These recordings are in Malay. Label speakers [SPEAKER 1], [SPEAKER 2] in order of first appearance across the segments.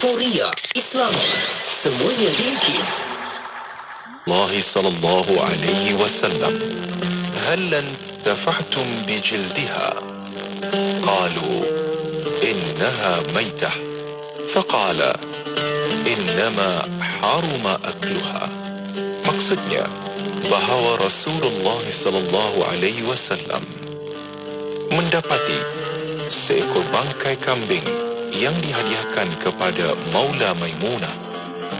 [SPEAKER 1] Euforia Islami, semuanya diikin.
[SPEAKER 2] الله صلى الله عليه وسلم هل انتفعتم بجلدها؟ قالوا إنها ميتة، فقال إنما حرم أكلها. Maksudnya bahawa Rasulullah sallallahu alaihi wasallam mendapati seekor bangkai kambing yang dihadiahkan kepada Maula Maimunah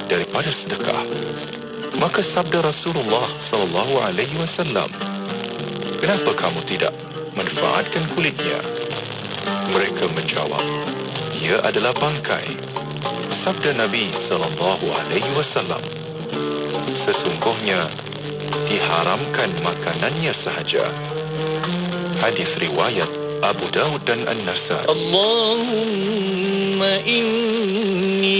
[SPEAKER 2] daripada sedekah. Maka sabda Rasulullah sallallahu alaihi wasallam, "Kenapa kamu tidak manfaatkan kulitnya?" Mereka menjawab, "Ia adalah bangkai." Sabda Nabi sallallahu alaihi wasallam, "Sesungguhnya diharamkan makanannya sahaja." Hadis riwayat Abu Daud dan An-Nasai.
[SPEAKER 3] Allahumma inni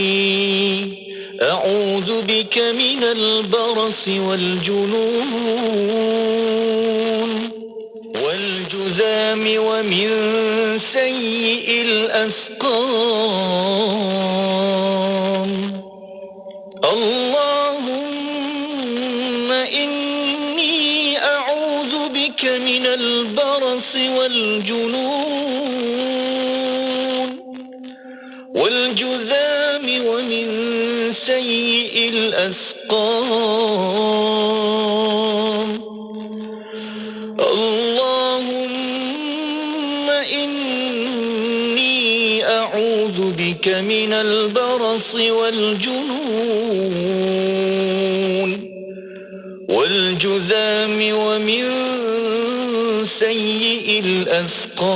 [SPEAKER 3] a'udzu bika minal barasi wal junun wal juzami wa min sayyi'il asqam. Allahumma inni a'udzu bika minal barasi wal junun wal juzami wa min sayyi'il asqam. Allahumma inni a'udzu bika minal barasi wal junun wal juzami wa min sayyi'il asqam.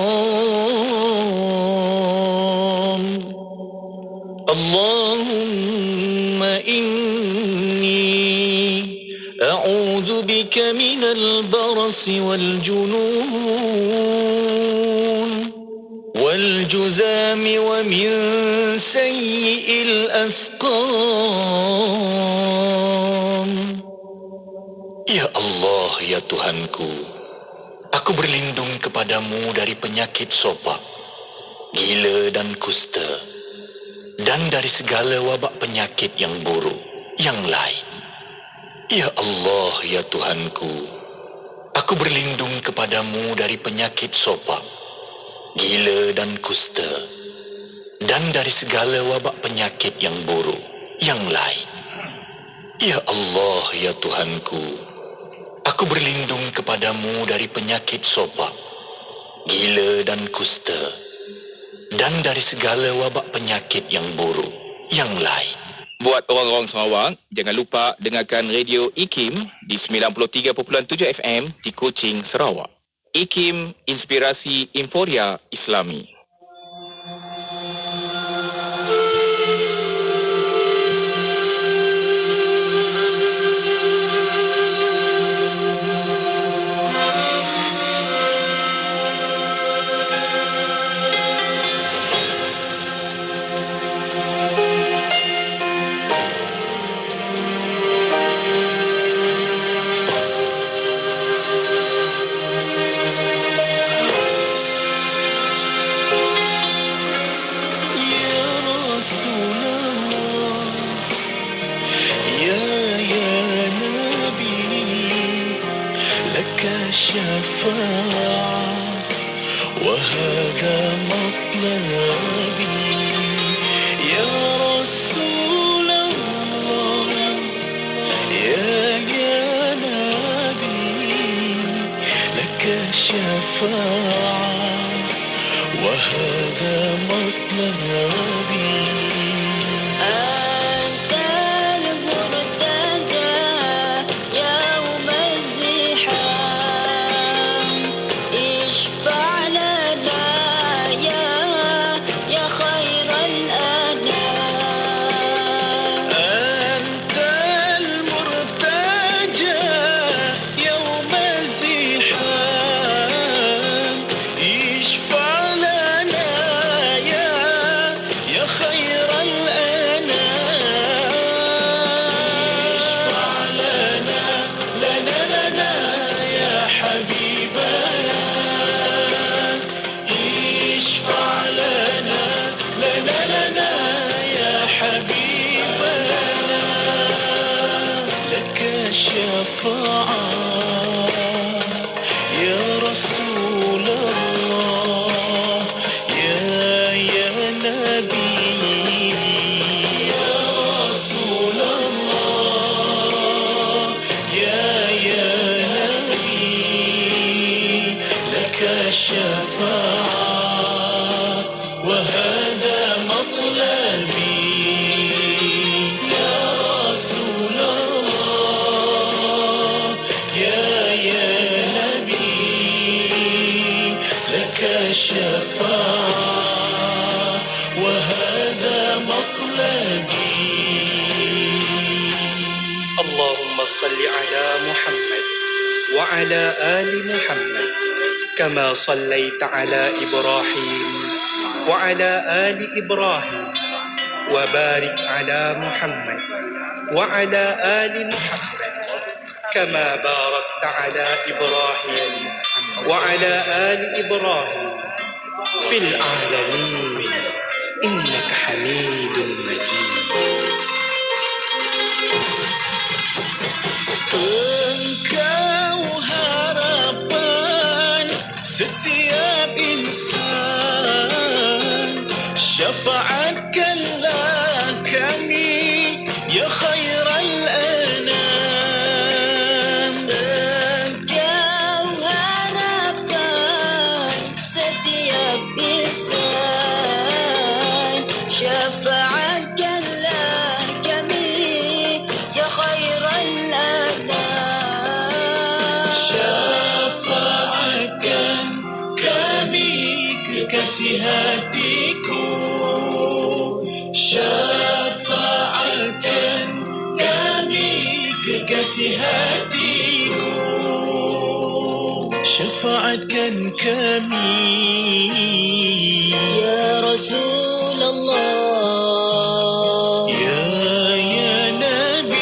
[SPEAKER 3] Allahumma inni a'udzu bika minal barasi wal junun wal juzami wa min sayyi'il asqam. Ya Allah, ya Tuhanku, aku berlindung kepadamu dari penyakit sopak, gila dan kusta, dan dari segala wabak penyakit yang buruk yang lain. Ya Allah, ya Tuhanku, aku berlindung kepadamu dari penyakit sopak, gila dan kusta, dan dari segala wabak penyakit yang buruk yang lain. Ya Allah, ya Tuhanku, aku berlindung kepadamu dari penyakit sopak, gila dan kusta, dan dari segala wabak penyakit yang buruk yang lain.
[SPEAKER 4] Buat orang-orang Sarawak, jangan lupa dengarkan radio IKIM di 93.7 FM di Kuching, Sarawak. IKIM, Inspirasi Euforia Islami.
[SPEAKER 3] حبيبنا لك شفاعة يا رسول الله يا نبي يا رسول الله يا نبي لك شفاعة وهذا مطلبي يا رسول الله يا نبي لك شفاعة وهذا مطلبي.
[SPEAKER 5] اللهم صل على محمد وعلى آل محمد كما صليت على إبراهيم وعلى آل إبراهيم وبارك على محمد وعلى آل محمد كما باركت على إبراهيم وعلى آل إبراهيم في العالمين إنك حميد مجيد.
[SPEAKER 3] Engkau harapan setiap insan, syafaatkanlah kami ya khairal anam.
[SPEAKER 6] Engkau harapan setiap insan, syafaatkanlah kami ya khairal anam.
[SPEAKER 3] Syafaatkan kami kekasih hatiku, syafaatkan kami kekasih hatiku, syafaatkan kami
[SPEAKER 6] Ya Rasulullah
[SPEAKER 3] ya Nabi.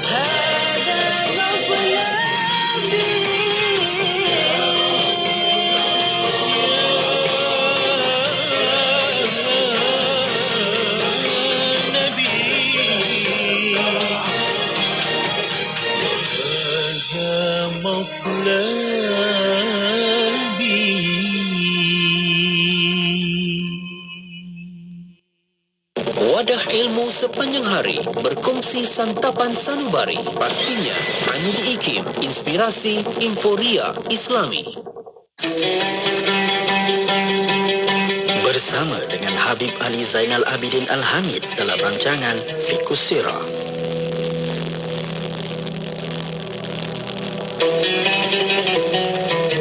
[SPEAKER 6] هذا مطلبي
[SPEAKER 1] Wadah ilmu sepanjang hari, berkongsi santapan sanubari. Pastinya hanya di IKIM, Inspirasi Inforia Islami.
[SPEAKER 7] Bersama dengan Habib Ali Zainal Abidin Al-Hamid dalam rancangan Fiqhus Sirah.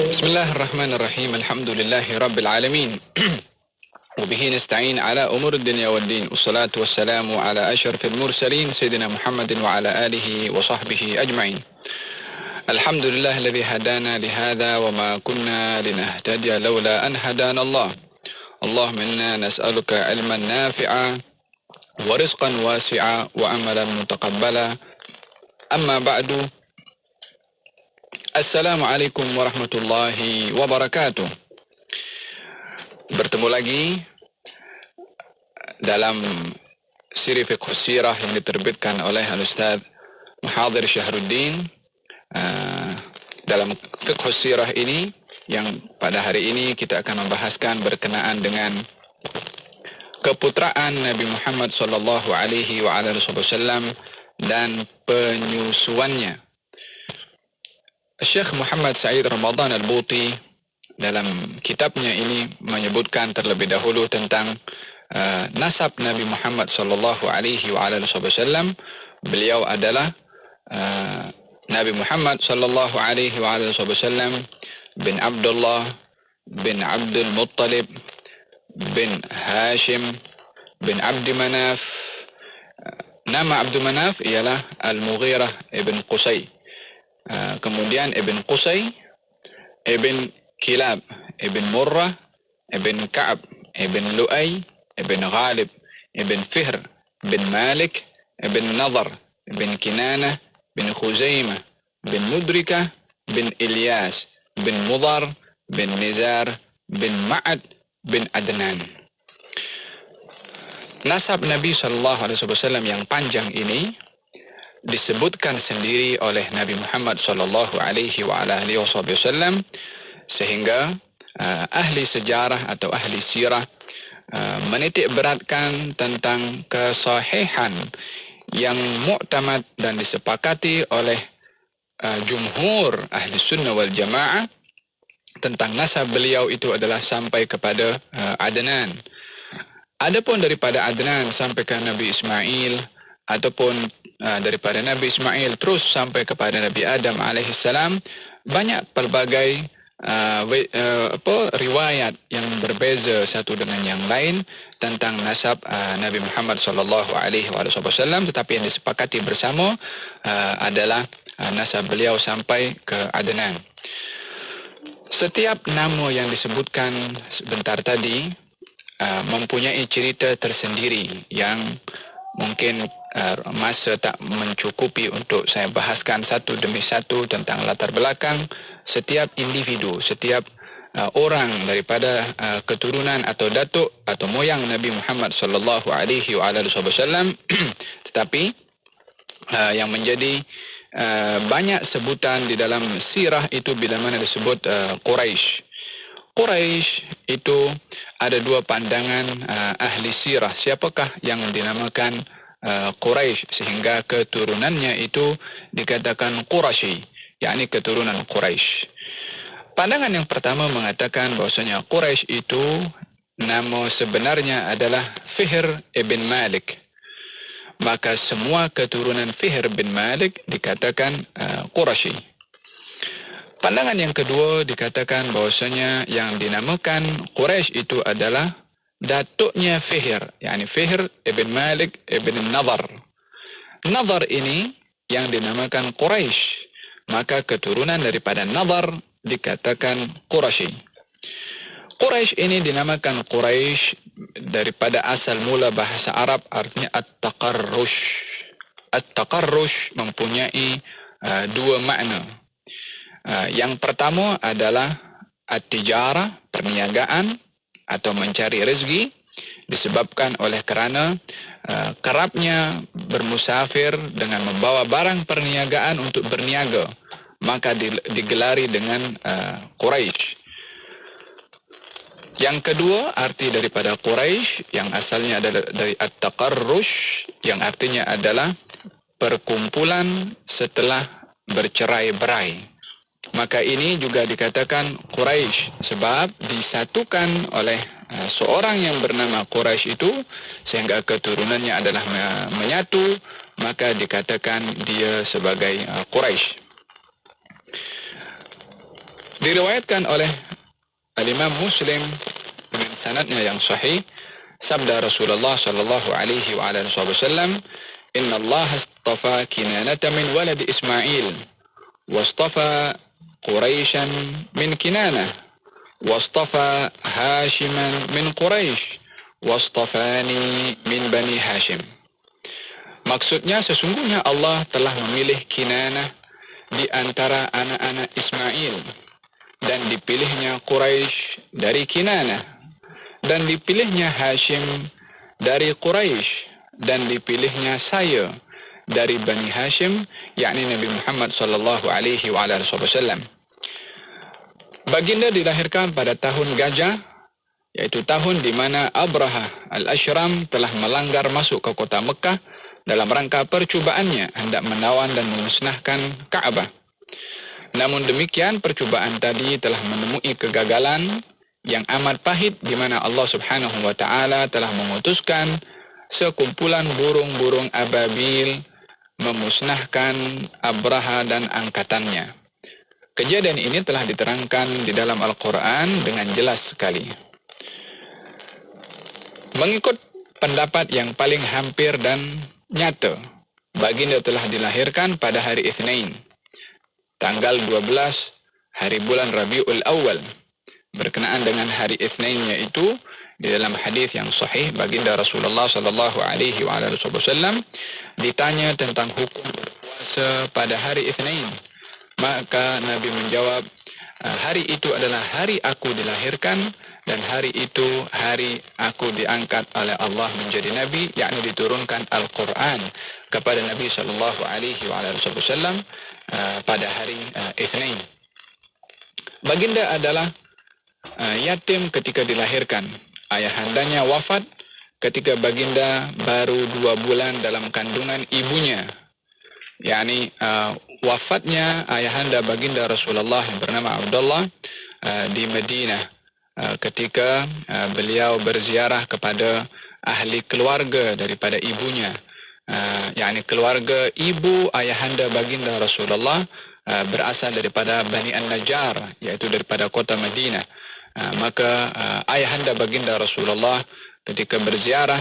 [SPEAKER 8] Bismillahirrahmanirrahim. Alhamdulillahi Rabbil Alamin. وبه نستعين على أمور الدنيا والدين والصلاة والسلام على أشرف المرسلين سيدنا محمد وعلى آله وصحبه أجمعين. الحمد لله الذي هدانا لهذا وما كنا لنهتدي لولا أن هدانا الله. اللهم إنا نسألك علما نافعا ورزقا واسعا وعملا متقبلا. أما بعد، السلام عليكم ورحمة الله وبركاته. Bertemu lagi dalam siri Fiqhus Sirah yang diterbitkan oleh Al-Ustaz Muhadir Syahruddin. Dalam Fiqhus Sirah ini, yang pada hari ini kita akan membahaskan berkenaan dengan keputraan Nabi Muhammad sallallahu alaihi wasallam dan penyusuannya. Syekh Muhammad Said Ramadan Al-Buti dalam kitabnya ini menyebutkan terlebih dahulu tentang nasab Nabi Muhammad sallallahu alaihi wasallam. Beliau adalah Nabi Muhammad sallallahu alaihi wasallam bin Abdullah bin Abdul Muttalib bin Hashim bin Abdi Manaf. Nama Abdul Manaf ialah Al-Mughirah ibn Qusay. Kemudian Ibn Qusay, Ibn Kilab, Ibn Murrah, Ibn Ka'ab, Ibn Lu'ay, Ibn Ghalib, Ibn Fihr, Ibn Malik, Ibn Nadar, bin Kinanah bin Khuzaimah bin Mudrikah bin Ilyas bin Mudhar bin Nizar bin Ma'ad bin Adnan. Nasab Nabi SAW yang panjang ini disebutkan sendiri oleh Nabi Muhammad SAW, sehingga ahli sejarah atau ahli sirah menitik beratkan tentang kesahihan yang muktamad dan disepakati oleh jumhur ahli sunnah wal jamaah tentang nasab beliau itu adalah sampai kepada Adnan. Adapun daripada Adnan sampai ke Nabi Ismail, ataupun daripada Nabi Ismail terus sampai kepada Nabi Adam alaihissalam, banyak pelbagai riwayat yang berbeza satu dengan yang lain tentang nasab Nabi Muhammad SAW, tetapi yang disepakati bersama adalah nasab beliau sampai ke Adnan. Setiap nama yang disebutkan sebentar tadi mempunyai cerita tersendiri yang mungkin masa tak mencukupi untuk saya bahaskan satu demi satu tentang latar belakang setiap individu, setiap orang daripada keturunan atau datuk atau moyang Nabi Muhammad SAW. Tetapi yang menjadi banyak sebutan di dalam sirah itu bila mana disebut Quraisy. Quraisy itu ada dua pandangan ahli sirah. Siapakah yang dinamakan Quraisy sehingga keturunannya itu dikatakan Quraisy, yakni keturunan Quraisy. Pandangan yang pertama mengatakan bahwasanya Quraisy itu nama sebenarnya adalah Fihr ibn Malik. Maka semua keturunan Fihr bin Malik dikatakan Quraisy. Pandangan yang kedua dikatakan bahwasanya yang dinamakan Quraisy itu adalah datuknya Fihr, yakni Fihr ibn Malik ibn Nadhar. Nadhar ini yang dinamakan Quraisy, maka keturunan daripada Nadhar dikatakan Quraisy. Quraisy ini dinamakan Quraisy daripada asal mula bahasa Arab, artinya at-taqarrush. At-taqarrush mempunyai dua makna. Yang pertama adalah at-tijarah, perniagaan atau mencari rezeki, disebabkan oleh kerana kerapnya bermusafir dengan membawa barang perniagaan untuk berniaga, maka digelari dengan Quraisy. Yang kedua, arti daripada Quraisy yang asalnya adalah dari at-taqarrush, yang artinya adalah perkumpulan setelah bercerai-berai. Maka ini juga dikatakan Quraisy sebab disatukan oleh seorang yang bernama Quraisy itu sehingga keturunannya adalah menyatu, maka dikatakan dia sebagai Quraisy. Diriwayatkan oleh Al-Imam Muslim dengan sanadnya yang sahih, sabda Rasulullah sallallahu alaihi wasallam, "Inna Allah astafa Kinanata min walad Ismail, wastafa Quraisyan min Kinanah, wastafa Hashiman min Quraisy, wastafani min Bani Hashim." Maksudnya sesungguhnya Allah telah memilih Kinanah di antara anak-anak Ismail, dan dipilihnya Quraisy dari Kinanah, dan dipilihnya Hashim dari Quraisy, dan dipilihnya saya dari Bani Hashim, yakni Nabi Muhammad sallallahu alaihi wasallam. Baginda dilahirkan pada tahun Gajah, yaitu tahun di mana Abraha al-Ashram telah melanggar masuk ke kota Mekah dalam rangka percubaannya hendak menawan dan memusnahkan Ka'bah. Namun demikian, percubaan tadi telah menemui kegagalan yang amat pahit, di mana Allah Subhanahu wa taala telah memutuskan sekumpulan burung-burung ababil memusnahkan Abraha dan angkatannya. Kejadian ini telah diterangkan di dalam Al-Quran dengan jelas sekali. Mengikut pendapat yang paling hampir dan nyata, baginda telah dilahirkan pada hari Itsnain, tanggal 12 hari bulan Rabiul Awal. Berkenaan dengan hari Itsnain, yaitu Di dalam hadis yang sahih, baginda Rasulullah sallallahu alaihi wasallam ditanya tentang hukum berpuasa pada hari Itsnain. Maka Nabi menjawab, hari itu adalah hari aku dilahirkan dan hari itu hari aku diangkat oleh Allah menjadi Nabi, yakni diturunkan Al-Quran kepada Nabi sallallahu alaihi wasallam pada hari Itsnain. Baginda adalah yatim ketika dilahirkan. Ayahandanya wafat ketika baginda baru 2 bulan dalam kandungan ibunya. yakni wafatnya ayahanda baginda Rasulullah yang bernama Abdullah di Madinah ketika beliau berziarah kepada ahli keluarga daripada ibunya, yakni keluarga ibu ayahanda baginda Rasulullah berasal daripada Bani An-Najjar, yaitu daripada kota Madinah. Maka ayahanda baginda Rasulullah ketika berziarah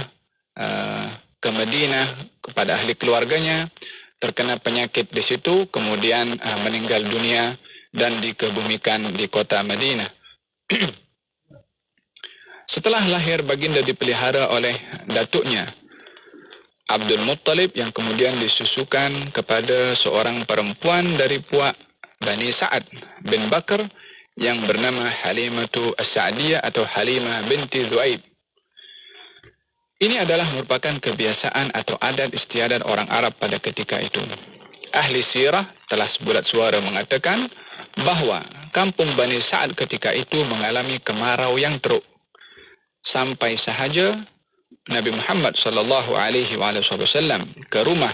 [SPEAKER 8] ke Madinah kepada ahli keluarganya terkena penyakit di situ, kemudian meninggal dunia dan dikebumikan di kota Madinah. Setelah lahir, baginda dipelihara oleh datuknya Abdul Muttalib yang kemudian disusukan kepada seorang perempuan dari puak Bani Sa'ad bin Bakar yang bernama Halimatu As-Sa'diyah atau Halimah binti Zu'aib. Ini adalah merupakan kebiasaan atau adat istiadat orang Arab pada ketika itu. Ahli sirah telah sebulat suara mengatakan bahawa kampung Bani Sa'ad ketika itu mengalami kemarau yang teruk. Sampai sahaja Nabi Muhammad sallallahu alaihi wasallam ke rumah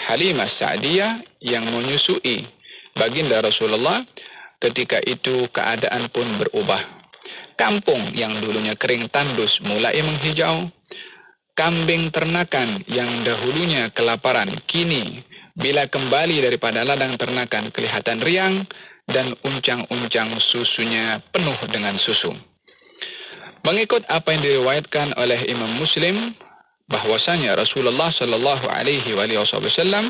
[SPEAKER 8] Halimah Sa'diyah yang menyusui baginda Rasulullah, ketika itu keadaan pun berubah. Kampung yang dulunya kering tandus mulai menghijau. Kambing ternakan yang dahulunya kelaparan kini bila kembali daripada ladang ternakan kelihatan riang dan uncang-uncang susunya penuh dengan susu. Mengikut apa yang diriwayatkan oleh Imam Muslim bahwasanya Rasulullah sallallahu alaihi wasallam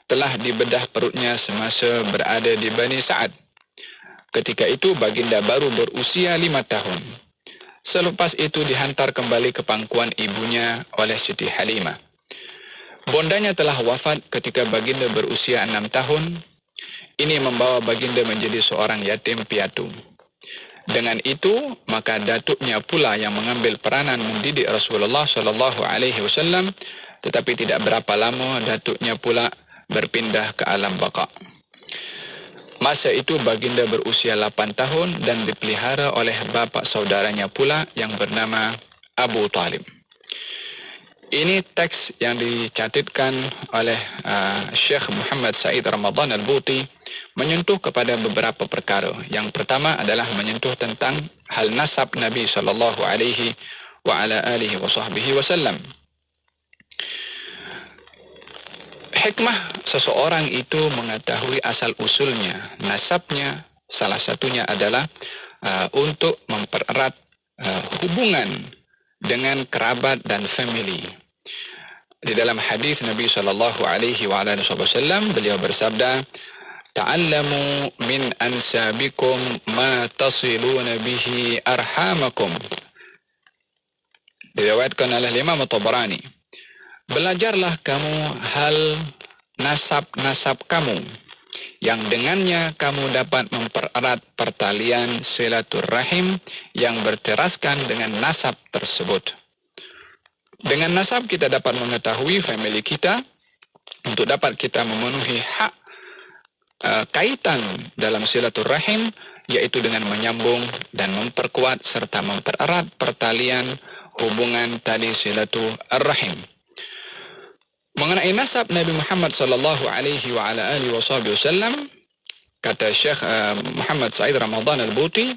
[SPEAKER 8] telah dibedah perutnya semasa berada di Bani Sa'ad. Ketika itu baginda baru berusia 5 tahun. Selepas itu dihantar kembali ke pangkuan ibunya oleh Siti Halimah. Bondanya telah wafat ketika baginda berusia 6 tahun. Ini membawa baginda menjadi seorang yatim piatu. Dengan itu, maka datuknya pula yang mengambil peranan mendidik Rasulullah sallallahu alaihi wasallam, tetapi tidak berapa lama datuknya pula berpindah ke alam baqa. Masa itu baginda berusia 8 tahun dan dipelihara oleh bapa saudaranya pula yang bernama Abu Talib. Ini teks yang dicatatkan oleh Syekh Muhammad Said Ramadan Al-Buti menyentuh kepada beberapa perkara. Yang pertama adalah menyentuh tentang hal nasab Nabi sallallahu alaihi wa ala alihi wasallam. Hikmah seseorang itu mengetahui asal-usulnya, nasabnya, salah satunya adalah untuk mempererat hubungan dengan kerabat dan family. Di dalam hadis Nabi sallallahu alaihi wasallam beliau bersabda, "Ta'allamu min ansabikum ma tasiluna bihi arhamakum." Diriwayatkan oleh Imam Tabarani. Belajarlah kamu hal nasab-nasab kamu yang dengannya kamu dapat mempererat pertalian silaturrahim yang berteraskan dengan nasab tersebut. Dengan nasab kita dapat mengetahui family kita untuk dapat kita memenuhi hak kaitan dalam silaturrahim, yaitu dengan menyambung dan memperkuat serta mempererat pertalian hubungan tali silaturrahim. Mengenai nasab Nabi Muhammad sallallahu alaihi wa ala alihi wasallam, kata Syekh Muhammad Said Ramadan Al-Buti,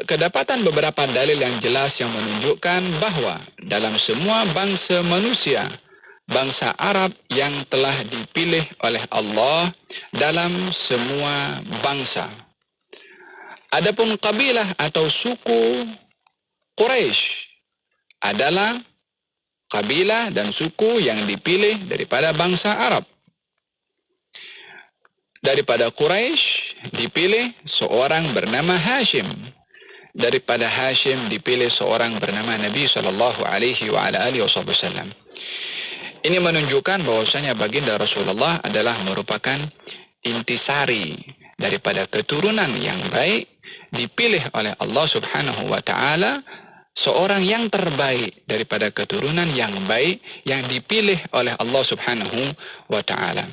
[SPEAKER 8] kedapatan beberapa dalil yang jelas yang menunjukkan bahawa dalam semua bangsa manusia, bangsa Arab yang telah dipilih oleh Allah dalam semua bangsa, adapun kabilah atau suku Quraisy adalah kabilah dan suku yang dipilih daripada bangsa Arab. Daripada Quraisy dipilih seorang bernama Hashim. daripada Hashim dipilih seorang bernama Nabi SAW. Ini menunjukkan bahwasanya baginda Rasulullah adalah merupakan intisari daripada keturunan yang baik, dipilih oleh Allah Subhanahu wa taala, seorang yang terbaik daripada keturunan yang baik yang dipilih oleh Allah Subhanahu wa taala.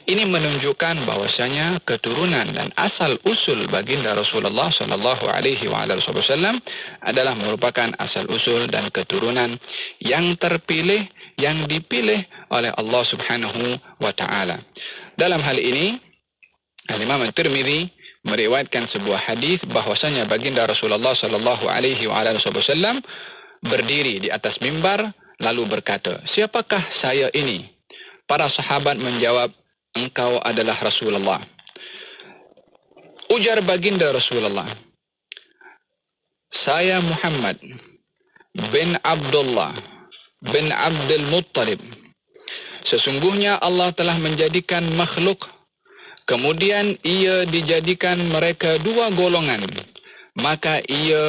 [SPEAKER 8] Ini menunjukkan bahwasanya keturunan dan asal usul baginda Rasulullah sallallahu alaihi wasallam adalah merupakan asal usul dan keturunan yang terpilih, yang dipilih oleh Allah Subhanahu wa taala. Dalam hal ini Imam At-Tirmidzi meriwayatkan sebuah hadis bahwasanya baginda Rasulullah sallallahu alaihi wasallam berdiri di atas mimbar lalu berkata, "Siapakah saya ini?" Para sahabat menjawab, "Engkau adalah Rasulullah." Ujar baginda Rasulullah, "Saya Muhammad bin Abdullah bin Abdul Muttalib. Sesungguhnya Allah telah menjadikan makhluk, kemudian ia dijadikan mereka dua golongan. Maka ia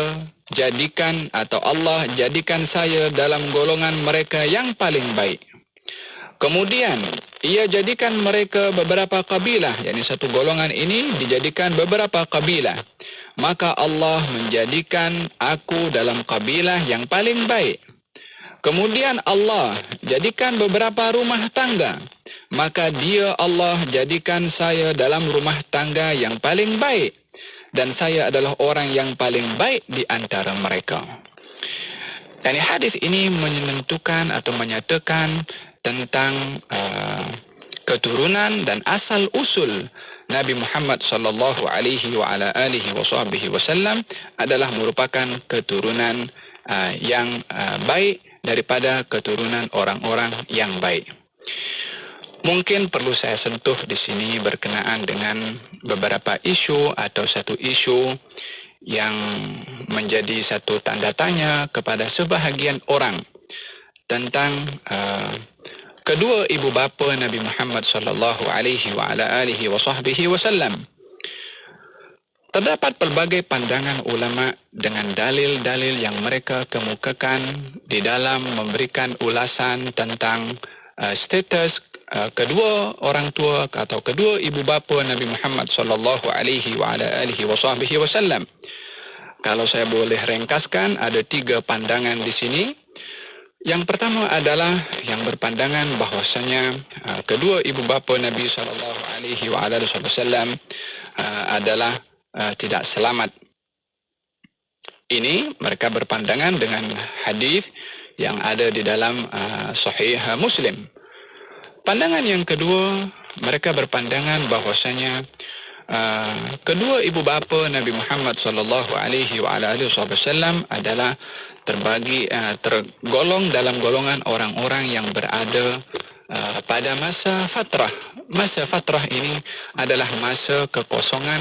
[SPEAKER 8] jadikan atau Allah jadikan saya dalam golongan mereka yang paling baik. Kemudian ia jadikan mereka beberapa kabilah, yakni satu golongan ini dijadikan beberapa kabilah. Maka Allah menjadikan aku dalam kabilah yang paling baik. Kemudian Allah jadikan beberapa rumah tangga. Maka dia Allah jadikan saya dalam rumah tangga yang paling baik. Dan saya adalah orang yang paling baik di antara mereka." Dan hadis ini menentukan atau menyatakan tentang keturunan dan asal usul Nabi Muhammad sallallahu alaihi wa ala alihi wasallam adalah merupakan keturunan yang baik daripada keturunan orang-orang yang baik. Mungkin perlu saya sentuh di sini berkenaan dengan beberapa isu atau satu isu yang menjadi satu tanda tanya kepada sebahagian orang tentang kedua ibu bapa Nabi Muhammad sallallahu alaihi wa ala alihi wasallam. Terdapat pelbagai pandangan ulama dengan dalil-dalil yang mereka kemukakan di dalam memberikan ulasan tentang status kedua orang tua atau kedua ibu bapa Nabi Muhammad sallallahu alaihi wa ala alihi wasallam. Kalau saya boleh ringkaskan, ada 3 pandangan di sini. Yang pertama adalah yang berpandangan bahwasanya kedua ibu bapa Nabi sallallahu alaihi wa ala alihi wasallam adalah tidak selamat. Ini mereka berpandangan dengan hadis yang ada di dalam Sahih Muslim. Pandangan yang kedua, mereka berpandangan bahwasanya kedua ibu bapa Nabi Muhammad sallallahu alaihi wa alihi wasallam adalah tergolong dalam golongan orang-orang yang berada pada masa fatrah. Masa fatrah ini adalah masa kekosongan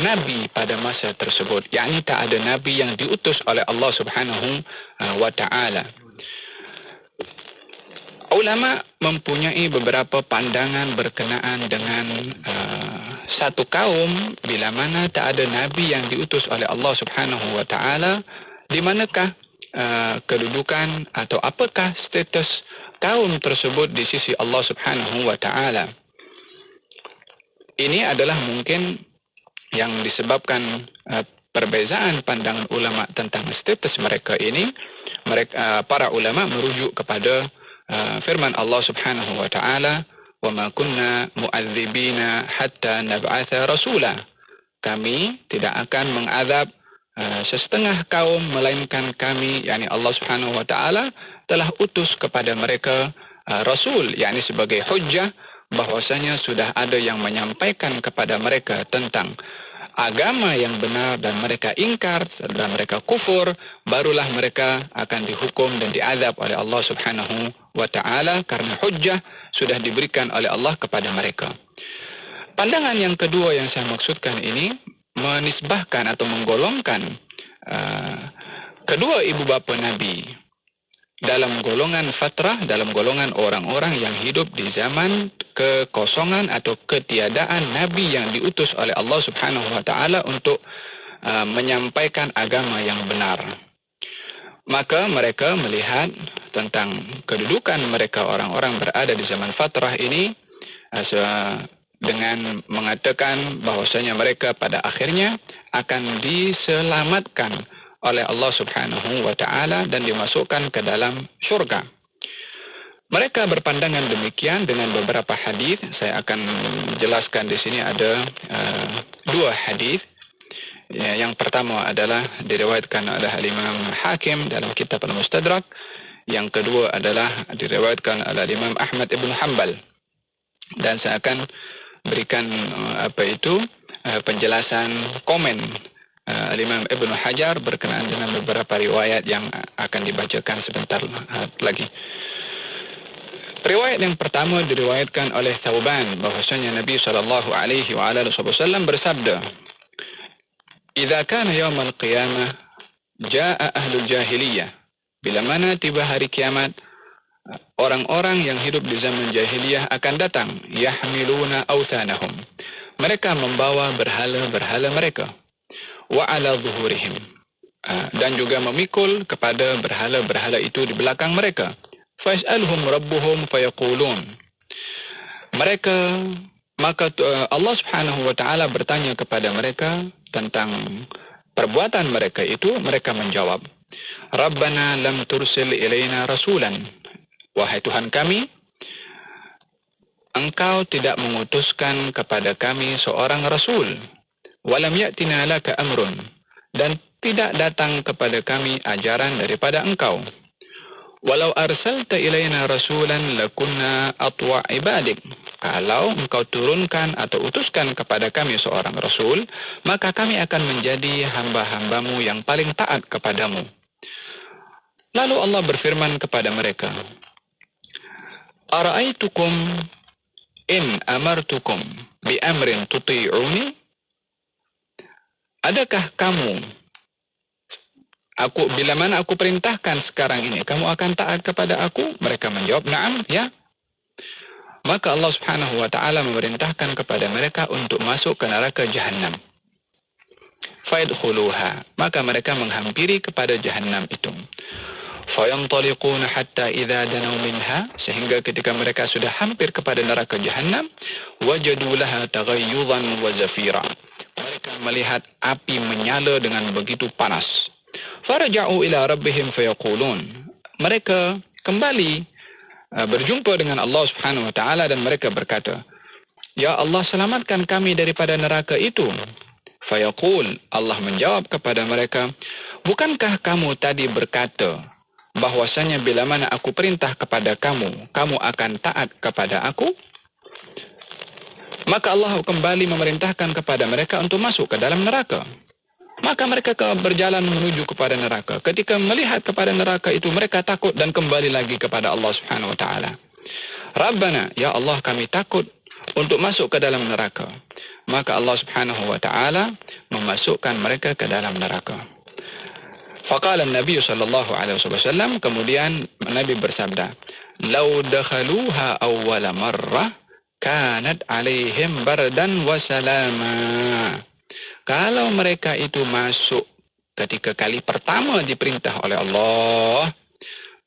[SPEAKER 8] Nabi pada masa tersebut. Yakni tak ada Nabi yang diutus oleh Allah Subhanahu wa ta'ala. Ulama mempunyai beberapa pandangan berkenaan dengan satu kaum bila mana tak ada Nabi yang diutus oleh Allah Subhanahu wa ta'ala. Di manakah kedudukan atau apakah status kaum tersebut di sisi Allah Subhanahu wa ta'ala? Ini adalah mungkin yang disebabkan perbezaan pandangan ulama tentang status mereka ini. Para ulama merujuk kepada firman Allah Subhanahu wa ta'ala, "Wa ma kunna mu'adzibina hatta nab'atha rasula." Kami tidak akan mengazab sesetengah kaum melainkan kami, yakni Allah Subhanahu wa ta'ala telah utus kepada mereka rasul, yakni sebagai hujjah bahwasanya sudah ada yang menyampaikan kepada mereka tentang agama yang benar dan mereka ingkar dan mereka kufur, barulah mereka akan dihukum dan diazab oleh Allah Subhanahu wa ta'ala karena hujjah sudah diberikan oleh Allah kepada mereka. Pandangan yang kedua yang saya maksudkan ini menisbahkan atau menggolongkan kedua ibu bapa Nabi dalam golongan fatrah, dalam golongan orang-orang yang hidup di zaman kekosongan atau ketiadaan Nabi yang diutus oleh Allah Subhanahu wa ta'ala untuk menyampaikan agama yang benar. Maka mereka melihat tentang kedudukan mereka orang-orang berada di zaman fatrah ini dengan mengatakan bahwasanya mereka pada akhirnya akan diselamatkan oleh Allah Subhanahu wa taala dan dimasukkan ke dalam syurga. Mereka berpandangan demikian dengan beberapa hadis. Saya akan jelaskan di sini ada dua hadis. Yang pertama adalah diriwayatkan oleh Imam Hakim dalam kitab Al-Mustadrak. Yang kedua adalah diriwayatkan oleh Imam Ahmad Ibn Hanbal. Dan saya akan berikan penjelasan komen Imam Ibn Hajar berkenaan dengan beberapa riwayat yang akan dibacakan sebentar lagi. Riwayat yang pertama diriwayatkan oleh Thauban bahwasanya Nabi sallallahu alaihi wasallam bersabda, "Idza kana yaumul qiyamah jaa ahlul jahiliyah." Bila mana tiba hari kiamat, orang-orang yang hidup di zaman jahiliyah akan datang, yahmiluna awthanahum. Mereka membawa berhala-berhala mereka. Wa ala zuhurihim. Dan juga memikul kepada berhala-berhala itu di belakang mereka. Fas'alhum rabbuhum fayaqulun. Maka Allah Subhanahu wa taala bertanya kepada mereka tentang perbuatan mereka itu. Mereka menjawab, Rabbana lam tursil ilaina rasulan. Wahai Tuhan kami, Engkau tidak mengutuskan kepada kami seorang rasul. Walam ya'tina laka amrun. Dan tidak datang kepada kami ajaran daripada Engkau. Walau arsalta ilaina rasulan lakunna atwa ibadik. Kalau Engkau turunkan atau utuskan kepada kami seorang rasul, maka kami akan menjadi hamba-hambamu yang paling taat kepadamu. Lalu Allah berfirman kepada mereka, Ara'aitukum in amartukum bi amrin tuti'uni? Adakah kamu, bila mana aku perintahkan sekarang ini, kamu akan taat kepada aku? Mereka menjawab, na'am, ya. Maka Allah Subhanahu wa ta'ala memerintahkan kepada mereka untuk masuk ke neraka Jahannam. Fayadkhuluha. Maka mereka menghampiri kepada Jahannam itu. Fayantaliquna hatta idza danaw minha, sehingga ketika mereka sudah hampir kepada neraka Jahannam, wajadu laha taghayyudan wa zafira. Mereka melihat api menyala dengan begitu panas. Faraja'u ila rabbihim fayaqulun. Mereka kembali berjumpa dengan Allah Subhanahu wa taala dan mereka berkata, Ya Allah, selamatkan kami daripada neraka itu. Fayaqul, Allah menjawab kepada mereka, bukankah kamu tadi berkata bahwasanya bila mana aku perintah kepada kamu, kamu akan taat kepada aku? Maka Allah kembali memerintahkan kepada mereka untuk masuk ke dalam neraka. Maka mereka berjalan menuju kepada neraka. Ketika melihat kepada neraka itu, mereka takut dan kembali lagi kepada Allah Subhanahu wa taala. Rabbana, ya Allah, kami takut untuk masuk ke dalam neraka. Maka Allah Subhanahu wa taala memasukkan mereka ke dalam neraka. Faqala Nabi sallallahu alaihi wasallam, kemudian Nabi bersabda, "Lau dakhaluha awwala marrah kanat alaihim bardan wa salama." Kalau mereka itu masuk ketika kali pertama diperintah oleh Allah,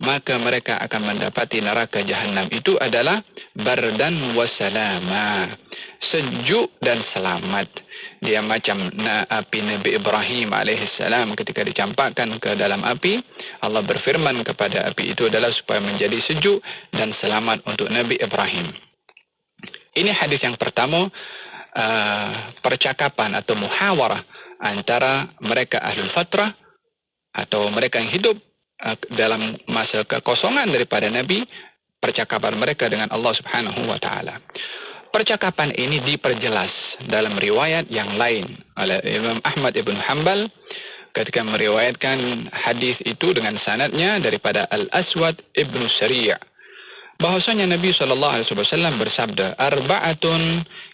[SPEAKER 8] maka mereka akan mendapati neraka Jahannam itu adalah bardan wa salama, sejuk dan selamat. Dia macam api Nabi Ibrahim alaihissalam ketika dicampakkan ke dalam api. Allah berfirman kepada api itu adalah supaya menjadi sejuk dan selamat untuk Nabi Ibrahim. Ini hadis yang pertama, percakapan atau muhawarah antara mereka ahlul fatrah atau mereka yang hidup dalam masa kekosongan daripada Nabi, percakapan mereka dengan Allah Subhanahu wa taala. Percakapan ini diperjelas dalam riwayat yang lain oleh Imam Ahmad Ibn Hanbal ketika meriwayatkan hadis itu dengan sanadnya daripada Al-Aswad Ibn Sari' bahwasanya Nabi SAW bersabda, Arba'atun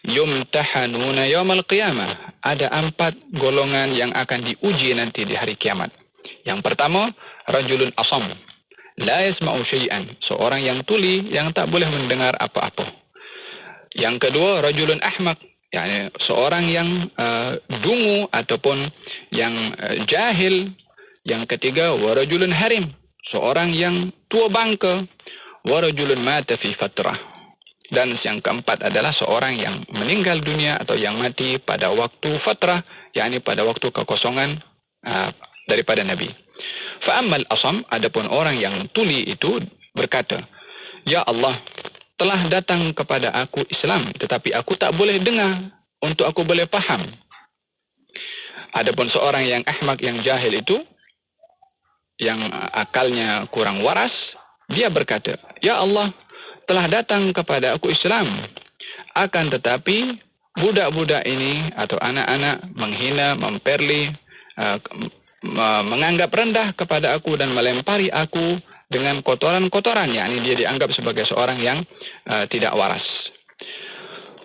[SPEAKER 8] yumtahanuna yawmal qiyamah. Ada 4 golongan yang akan diuji nanti di hari kiamat. Yang pertama, rajulun asam, la yasma'u syai'an, seorang yang tuli yang tak boleh mendengar apa-apa. Yang kedua, rajulun ahmaq, yakni seorang yang dungu ataupun yang jahil. Yang ketiga, warajulun harim, seorang yang tua bangka, warajulun mata fi fatrah. Dan yang keempat adalah seorang yang meninggal dunia atau yang mati pada waktu fatrah, yakni pada waktu kekosongan daripada Nabi. Fa'ammal asam, adapun orang yang tuli itu berkata, ya Allah, telah datang kepada aku Islam, tetapi aku tak boleh dengar untuk aku boleh faham. Adapun seorang yang ahmak, yang jahil itu, yang akalnya kurang waras, dia berkata, ya Allah, telah datang kepada aku Islam, akan tetapi budak-budak ini atau anak-anak menghina, memperli, menganggap rendah kepada aku dan melempari aku dengan kotoran-kotoran, yakni dia dianggap sebagai seorang yang tidak waras.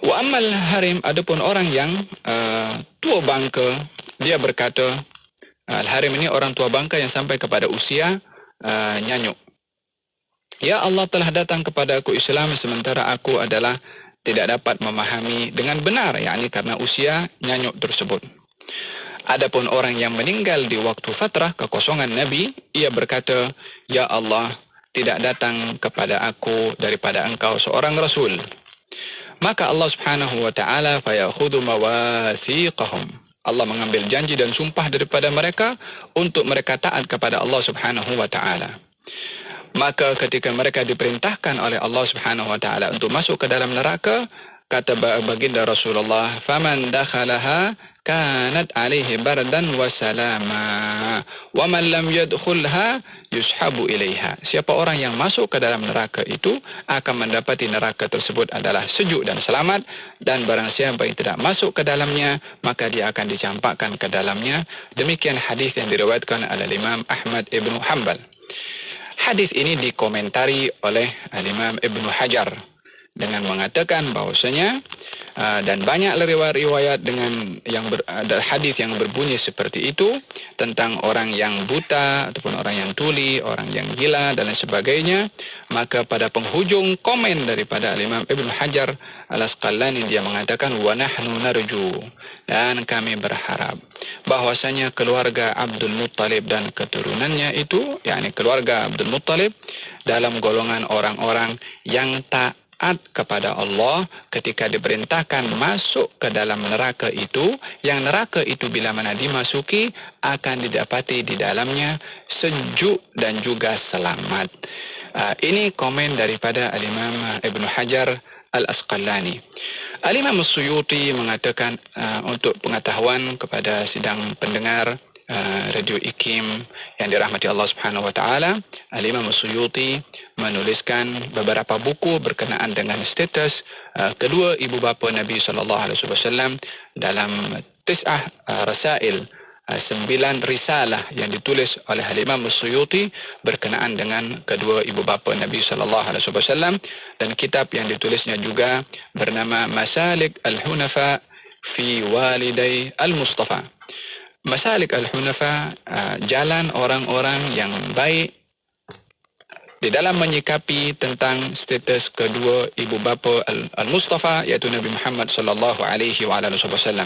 [SPEAKER 8] Wa ammal harim, adapun orang yang tua bangka, dia berkata, al-harim ini orang tua bangka yang sampai kepada usia nyanyuk. Ya Allah, telah datang kepada aku Islam sementara aku adalah tidak dapat memahami dengan benar, yakni karena usia nyanyuk tersebut. Adapun orang yang meninggal di waktu fatrah kekosongan Nabi, ia berkata, ya Allah, tidak datang kepada aku daripada engkau seorang Rasul. Maka Allah subhanahu wa ta'ala fayakhudhu mawathiqahum, Allah mengambil janji dan sumpah daripada mereka untuk mereka taat kepada Allah subhanahu wa ta'ala. Maka ketika mereka diperintahkan oleh Allah subhanahu wa ta'ala untuk masuk ke dalam neraka, kata baginda Rasulullah, faman dakhalaha kanat alaihi bardan wa salama wa man lam yadkhulha yushabu ilaiha. Siapa orang yang masuk ke dalam neraka itu akan mendapati neraka tersebut adalah sejuk dan selamat, dan barang siapa yang tidak masuk ke dalamnya maka dia akan dicampakkan ke dalamnya. Demikian hadis yang diriwayatkan oleh Imam Ahmad Ibnu Hanbal. Hadis ini dikomentari oleh Imam Ibnu Hajar dengan mengatakan bahwasanya dan banyak riwayat dengan yang ada hadis yang berbunyi seperti itu tentang orang yang buta ataupun orang yang tuli, orang yang gila dan lain sebagainya. Maka pada penghujung komen daripada Imam Ibnu Hajar Al-Asqalani, dia mengatakan wa nahnu narju, dan kami berharap bahwasanya keluarga Abdul Muttalib dan keturunannya itu, yakni keluarga Abdul Muttalib, dalam golongan orang-orang yang taat kepada Allah ketika diperintahkan masuk ke dalam neraka itu, yang neraka itu bila mana dimasuki akan didapati di dalamnya sejuk dan juga selamat. Ini komen daripada Al-Imam Ibnu Hajar Al-Asqalani. Al-Imam As-Suyuti mengatakan, untuk pengetahuan kepada sidang pendengar Radio IKIM yang dirahmati Allah Subhanahu wa taala, Al-Imam As-Suyuti menuliskan beberapa buku berkenaan dengan status kedua ibu bapa Nabi sallallahu alaihi wasallam dalam tis'ah rasail, 9 risalah yang ditulis oleh Al-Imam As-Suyuti berkenaan dengan kedua ibu bapa Nabi sallallahu alaihi wasallam, dan kitab yang ditulisnya juga bernama Masalik Al-Hunafa fi Walidai Al-Mustafa. Masalik Al-Hunafa, jalan orang-orang yang baik di dalam menyikapi tentang status kedua ibu bapa Al-Mustafa, yaitu Nabi Muhammad sallallahu alaihi wasallam.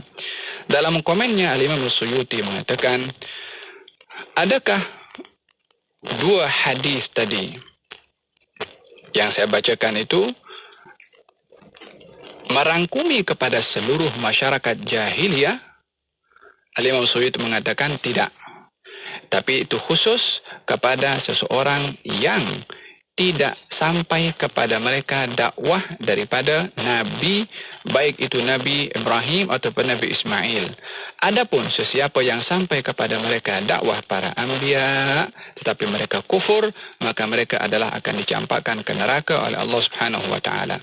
[SPEAKER 8] Dalam komennya Al-Imam As-Suyuti mengatakan, adakah dua hadis tadi yang saya bacakan itu merangkumi kepada seluruh masyarakat jahiliyah? Al-Imam As-Suyuti mengatakan tidak, tapi itu khusus kepada seseorang yang tidak sampai kepada mereka dakwah daripada Nabi, baik itu Nabi Ibrahim ataupun Nabi Ismail. Adapun sesiapa yang sampai kepada mereka dakwah para anbiya tetapi mereka kufur, maka mereka adalah akan dicampakkan ke neraka oleh Allah Subhanahu wa taala.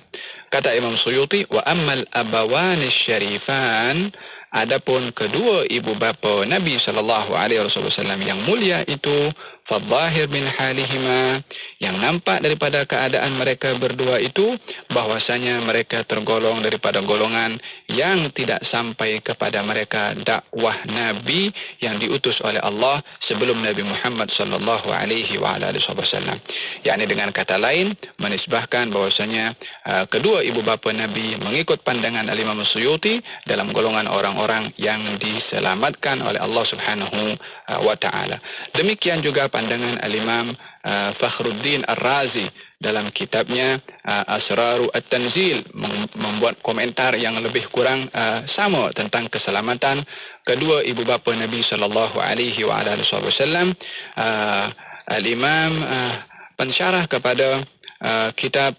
[SPEAKER 8] Kata Imam Suyuti, wa ammal abawani syarifan, adapun kedua ibu bapa Nabi sallallahu alaihi wasallam yang mulia itu, fadhahir min halihima, Yang nampak daripada keadaan mereka berdua itu bahwasanya mereka tergolong daripada golongan yang tidak sampai kepada mereka dakwah Nabi yang diutus oleh Allah sebelum Nabi Muhammad sallallahu alaihi wa ala alihi wasallam. Yakni dengan kata lain menisbahkan bahwasanya kedua ibu bapa Nabi mengikut pandangan Al-Imam Suyuti dalam golongan orang-orang yang diselamatkan oleh Allah Subhanahu wa taala. Demikian juga pandangan Al-Imam Fakhruddin Ar-Razi dalam kitabnya Asraru At-Tanzil membuat komentar yang lebih kurang sama tentang keselamatan kedua ibu bapa Nabi sallallahu alaihi wa alihi wasallam. Al-Imam pensyarah kepada kitab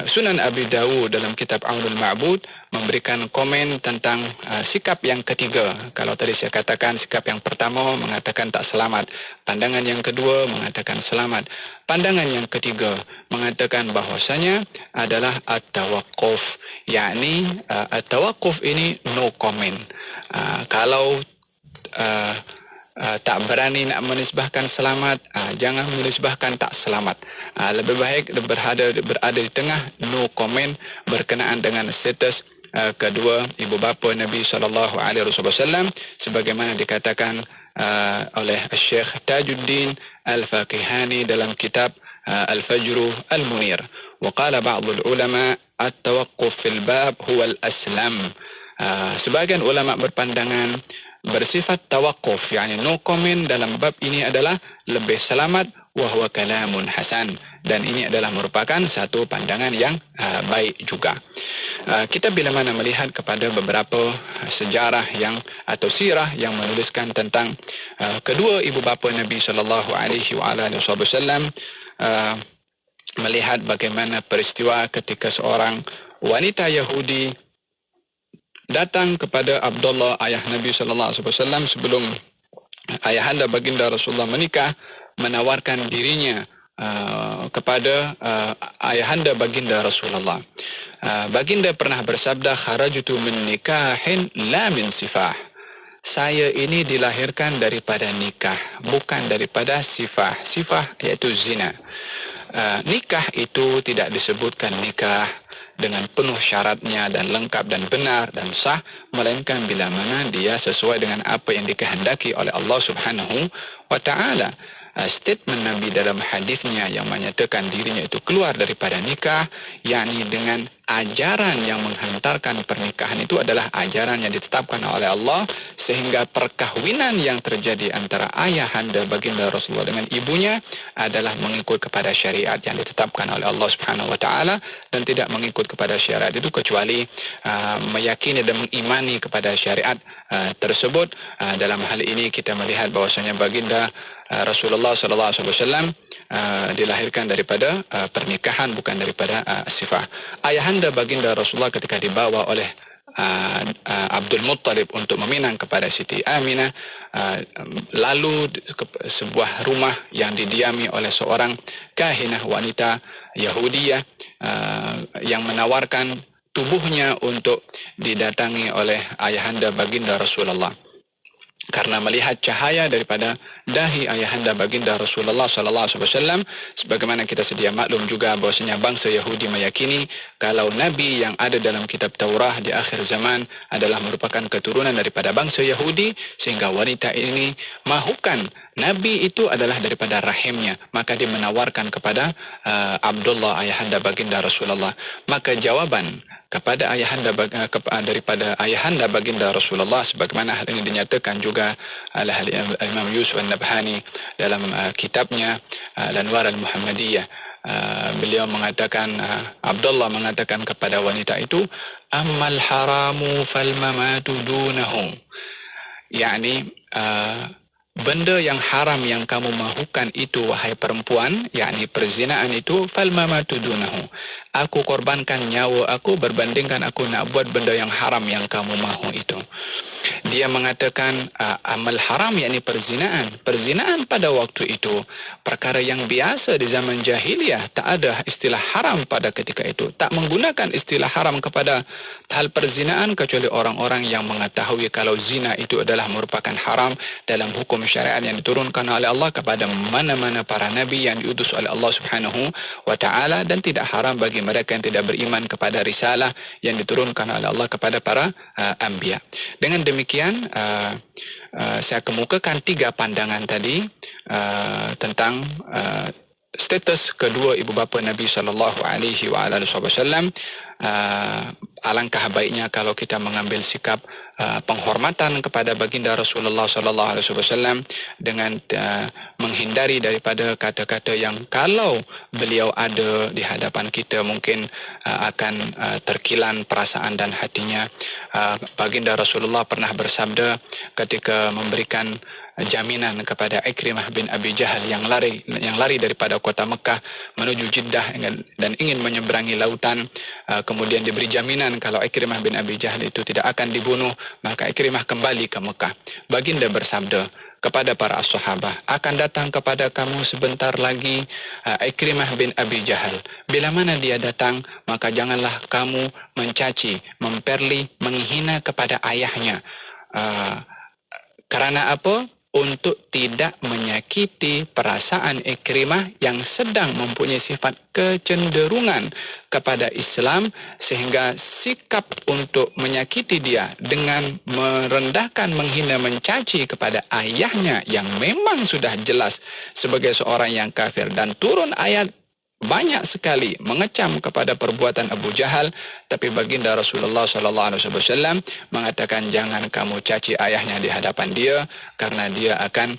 [SPEAKER 8] Sunan Abi Dawud dalam kitab Aunul Ma'bud memberikan komen tentang sikap yang ketiga. Kalau tadi saya katakan sikap yang pertama mengatakan tak selamat, pandangan yang kedua mengatakan selamat, pandangan yang ketiga mengatakan bahwasanya adalah at-tawaqquf, yakni at-tawaqquf ini no comment. Kalau tak berani nak menisbahkan selamat, jangan menisbahkan tak selamat. Lebih baik berada di tengah, no comment berkenaan dengan status kedua ibu bapa Nabi sallallahu alaihi wasallam sebagaimana dikatakan oleh Syekh Tajuddin Al-Faqihani dalam kitab Al-Fajru Al-Munir. Wa qala ba'd al-ulama at-tawaqquf fil bab huwa al-aslam. Sebagian ulama berpandangan bersifat tawakuf, yakni no comment dalam bab ini adalah lebih selamat, wa huwa kalamun hasan, dan ini adalah merupakan satu pandangan yang baik juga. Kita bila mana melihat kepada beberapa sejarah yang atau sirah yang menuliskan tentang kedua ibu bapa Nabi sallallahu alaihi wasallam, melihat bagaimana peristiwa ketika seorang wanita Yahudi datang kepada Abdullah ayah Nabi sallallahu alaihi wasallam sebelum ayahanda baginda Rasulullah menikah, menawarkan dirinya kepada ayahanda baginda Rasulullah. Baginda pernah bersabda, kharajtu min nikahin la min sifah. Saya ini dilahirkan daripada nikah, bukan daripada sifah. Sifah iaitu zina. Nikah itu tidak disebutkan nikah dengan penuh syaratnya dan lengkap dan benar dan sah, melainkan bila mana dia sesuai dengan apa yang dikehendaki oleh Allah Subhanahu wa taala. Statement Nabi dalam hadisnya yang menyatakan dirinya itu keluar daripada nikah, yakni dengan ajaran yang menghantarkan pernikahan itu adalah ajaran yang ditetapkan oleh Allah, sehingga perkahwinan yang terjadi antara ayahanda baginda Rasulullah dengan ibunya adalah mengikut kepada syariat yang ditetapkan oleh Allah Subhanahu wa taala, dan tidak mengikut kepada syariat itu kecuali meyakini dan mengimani kepada syariat tersebut. Dalam hal ini kita melihat bahwasanya baginda Rasulullah sallallahu alaihi wasallam dilahirkan daripada pernikahan, bukan daripada sifah. Ayahanda baginda Rasulullah ketika dibawa oleh Abdul Muttalib untuk meminang kepada Siti Aminah, lalu ke sebuah rumah yang didiami oleh seorang kahinah wanita Yahudiyah yang menawarkan tubuhnya untuk didatangi oleh ayahanda baginda Rasulullah. Karena melihat cahaya daripada dahi ayahanda baginda Rasulullah sallallahu alaihi wasallam, sebagaimana kita sedia maklum juga bahwasanya bangsa Yahudi meyakini kalau nabi yang ada dalam kitab Taurah di akhir zaman adalah merupakan keturunan daripada bangsa Yahudi, sehingga wanita ini mahukan nabi itu adalah daripada rahimnya, maka dia menawarkan kepada Abdullah ayahanda baginda Rasulullah. Maka jawaban kepada ayahanda daripada ayahanda baginda Rasulullah, sebagaimana hal ini dinyatakan juga oleh Imam Yusuf An-Nabhani dalam kitabnya Al-Anwar Al-Muhammadiyah. Beliau mengatakan, Abdullah mengatakan kepada wanita itu, ammal haramu fal mamatu dunahu, yakni benda yang haram yang kamu mahukan itu wahai perempuan, yakni perzinaan itu, fal mamatu dunahu, aku korbankan nyawa aku berbandingkan aku nak buat benda yang haram yang kamu mahu itu. Dia mengatakan amal haram yakni perzinaan. Perzinaan pada waktu itu perkara yang biasa di zaman jahiliyah, tak ada istilah haram pada ketika itu. Tak menggunakan istilah haram kepada hal perzinaan kecuali orang-orang yang mengetahui kalau zina itu adalah merupakan haram dalam hukum syariat yang diturunkan oleh Allah kepada mana-mana para nabi yang diutus oleh Allah Subhanahu wa taala, dan tidak haram bagi mereka yang tidak beriman kepada risalah yang diturunkan oleh Allah kepada para anbiya. Dengan demikian saya kemukakan 3 pandangan tadi tentang status kedua ibu bapa Nabi sallallahu alaihi wasallam. Alangkah baiknya kalau kita mengambil sikap penghormatan kepada baginda Rasulullah sallallahu alaihi wasallam dengan menghindari daripada kata-kata yang kalau beliau ada di hadapan kita mungkin akan terkilan perasaan dan hatinya. Baginda Rasulullah pernah bersabda ketika memberikan jaminan kepada Ikrimah bin Abi Jahal yang lari daripada kota Mekah menuju Jeddah dan ingin menyeberangi lautan, kemudian diberi jaminan kalau Ikrimah bin Abi Jahal itu tidak akan dibunuh, maka Ikrimah kembali ke Mekah. Baginda bersabda kepada para sahabat, akan datang kepada kamu sebentar lagi Ikrimah bin Abi Jahal. Bila mana dia datang, maka janganlah kamu mencaci, memperli, menghina kepada ayahnya. Karena apa? Untuk tidak menyakiti perasaan Ikrimah yang sedang mempunyai sifat kecenderungan kepada Islam, sehingga sikap untuk menyakiti dia dengan merendahkan, menghina, mencaci kepada ayahnya yang memang sudah jelas sebagai seorang yang kafir, dan turun ayat banyak sekali mengecam kepada perbuatan Abu Jahal, tapi baginda Rasulullah sallallahu alaihi wasallam mengatakan jangan kamu caci ayahnya di hadapan dia, karena dia akan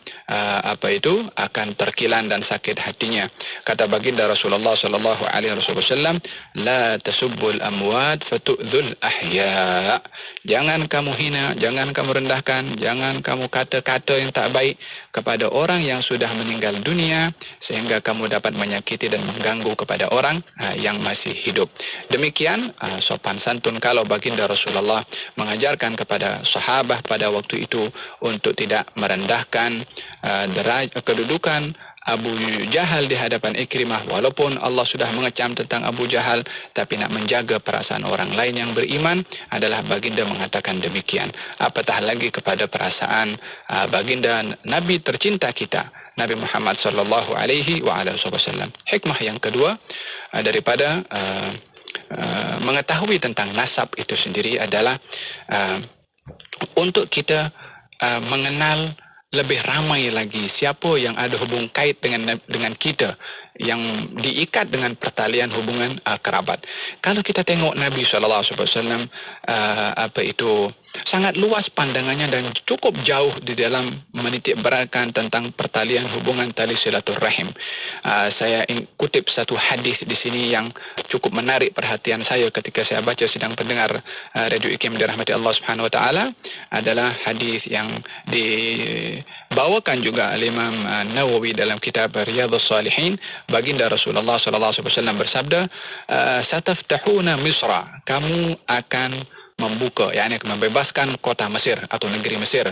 [SPEAKER 8] akan terkilan dan sakit hatinya. Kata baginda Rasulullah sallallahu alaihi wasallam, la tasubbul amwat fatu'dzul ahya. Jangan kamu hina, jangan kamu rendahkan, jangan kamu kata-kata yang tak baik kepada orang yang sudah meninggal dunia, sehingga kamu dapat menyakiti dan mengganggu kepada orang yang masih hidup. Demikian sopan santun kalau baginda Rasulullah mengajarkan kepada sahabat pada waktu itu untuk tidak merendahkan kedudukan Abu Jahal di hadapan Ikrimah, walaupun Allah sudah mengecam tentang Abu Jahal, tapi nak menjaga perasaan orang lain yang beriman adalah baginda mengatakan demikian. Apatah lagi kepada perasaan baginda Nabi tercinta kita, Nabi Muhammad sallallahu alaihi wasallam. Hikmah yang kedua daripada mengetahui tentang nasab itu sendiri adalah untuk kita mengenal lebih ramai lagi siapa yang ada hubung kait dengan kita, yang diikat dengan pertalian hubungan kerabat. Kalau kita tengok Nabi SAW sangat luas pandangannya dan cukup jauh di dalam menitik beratkan tentang pertalian hubungan tali silaturahim. Saya kutip satu hadis di sini yang cukup menarik perhatian saya ketika saya baca sidang pendengar Radio IKIM dirahmati Allah Subhanahu wa taala, adalah hadis yang dibawakan juga oleh Imam Nawawi dalam kitab Riyadhus Shalihin. Baginda Rasulullah sallallahu alaihi wasallam bersabda, "Sataftahuna Misra." Kamu akan membuka, yakni akan membebaskan kota Mesir atau negeri Mesir.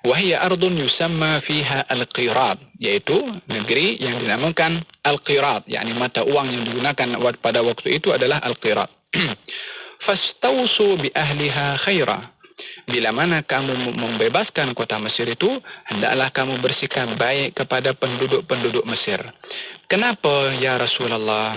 [SPEAKER 8] Wahia ardun yusamma fiha al-qirat, yaitu negeri yang dinamakan al-qirat, yakni mata uang yang digunakan pada waktu itu adalah al-qirat. Fastausu bi ahliha khaira. Bila mana kamu membebaskan kota Mesir itu, hendaklah kamu bersikap baik kepada penduduk-penduduk Mesir. Kenapa ya Rasulullah?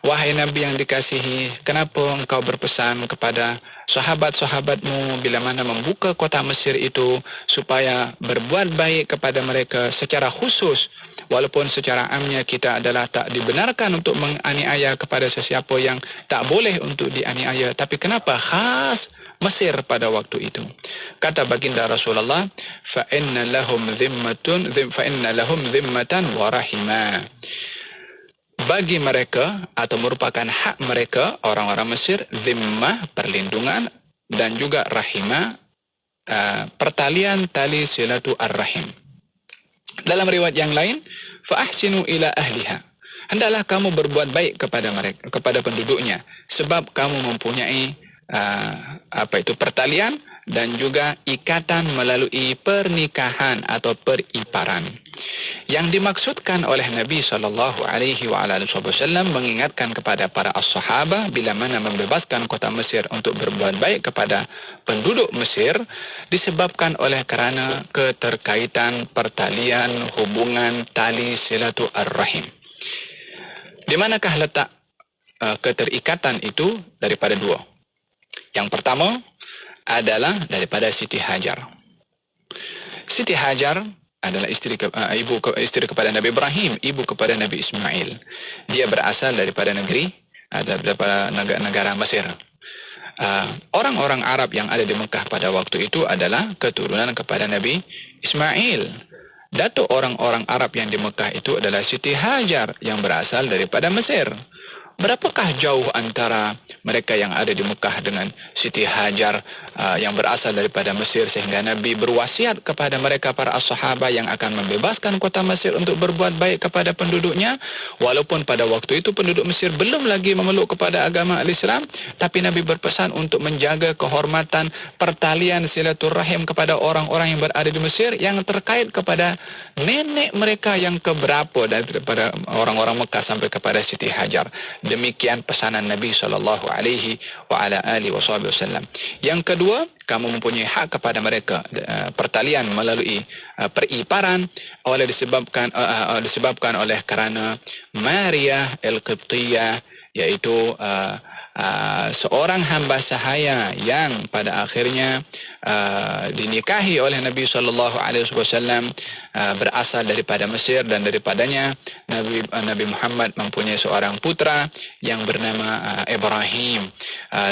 [SPEAKER 8] Wahai Nabi yang dikasihi, kenapa engkau berpesan kepada sahabat-sahabatmu bila mana membuka kota Mesir itu supaya berbuat baik kepada mereka secara khusus, walaupun secara amnya kita adalah tak dibenarkan untuk menganiaya kepada sesiapa yang tak boleh untuk dianiaya, tapi kenapa khas Mesir pada waktu itu? Kata baginda Rasulullah, fa inna lahum dhimmatan wa rahima. Bagi mereka atau merupakan hak mereka orang-orang Mesir, zimmah perlindungan, dan juga rahimah pertalian tali silatu ar-rahim. Dalam riwayat yang lain, fa ahsinu ila ahliha. hendaklah kamu berbuat baik kepada mereka, kepada penduduknya, sebab kamu mempunyai pertalian dan juga ikatan melalui pernikahan atau periparan. Yang dimaksudkan oleh Nabi SAW mengingatkan kepada para as-sahabah bila mana membebaskan kota Mesir untuk berbuat baik kepada penduduk Mesir disebabkan oleh kerana keterkaitan pertalian hubungan tali silaturahim. Di manakah letak keterikatan itu? Daripada dua. Yang pertama adalah daripada Siti Hajar. Siti Hajar adalah istri kepada Nabi Ibrahim, ibu kepada Nabi Ismail. Dia berasal daripada negara Mesir. Orang-orang Arab yang ada di Mekah pada waktu itu adalah keturunan kepada Nabi Ismail. Datuk orang-orang Arab yang di Mekah itu adalah Siti Hajar yang berasal daripada Mesir. Berapakah jauh antara mereka yang ada di Mekah dengan Siti Hajar yang berasal daripada Mesir, sehingga Nabi berwasiat kepada mereka para as-sahabah yang akan membebaskan kota Mesir untuk berbuat baik kepada penduduknya, walaupun pada waktu itu penduduk Mesir belum lagi memeluk kepada agama al-Islam, tapi Nabi berpesan untuk menjaga kehormatan pertalian silaturahim kepada orang-orang yang berada di Mesir yang terkait kepada nenek mereka yang keberapa daripada orang-orang Mekah sampai kepada Siti Hajar. Demikian pesanan Nabi SAW. Yang kedua, kamu mempunyai hak kepada mereka, pertalian melalui periparan disebabkan oleh kerana Maria Al-Qibtiyah, iaitu seorang hamba sahaya yang pada akhirnya dinikahi oleh Nabi SAW, berasal daripada Mesir, dan daripadanya Nabi Muhammad mempunyai seorang putra yang bernama Ibrahim.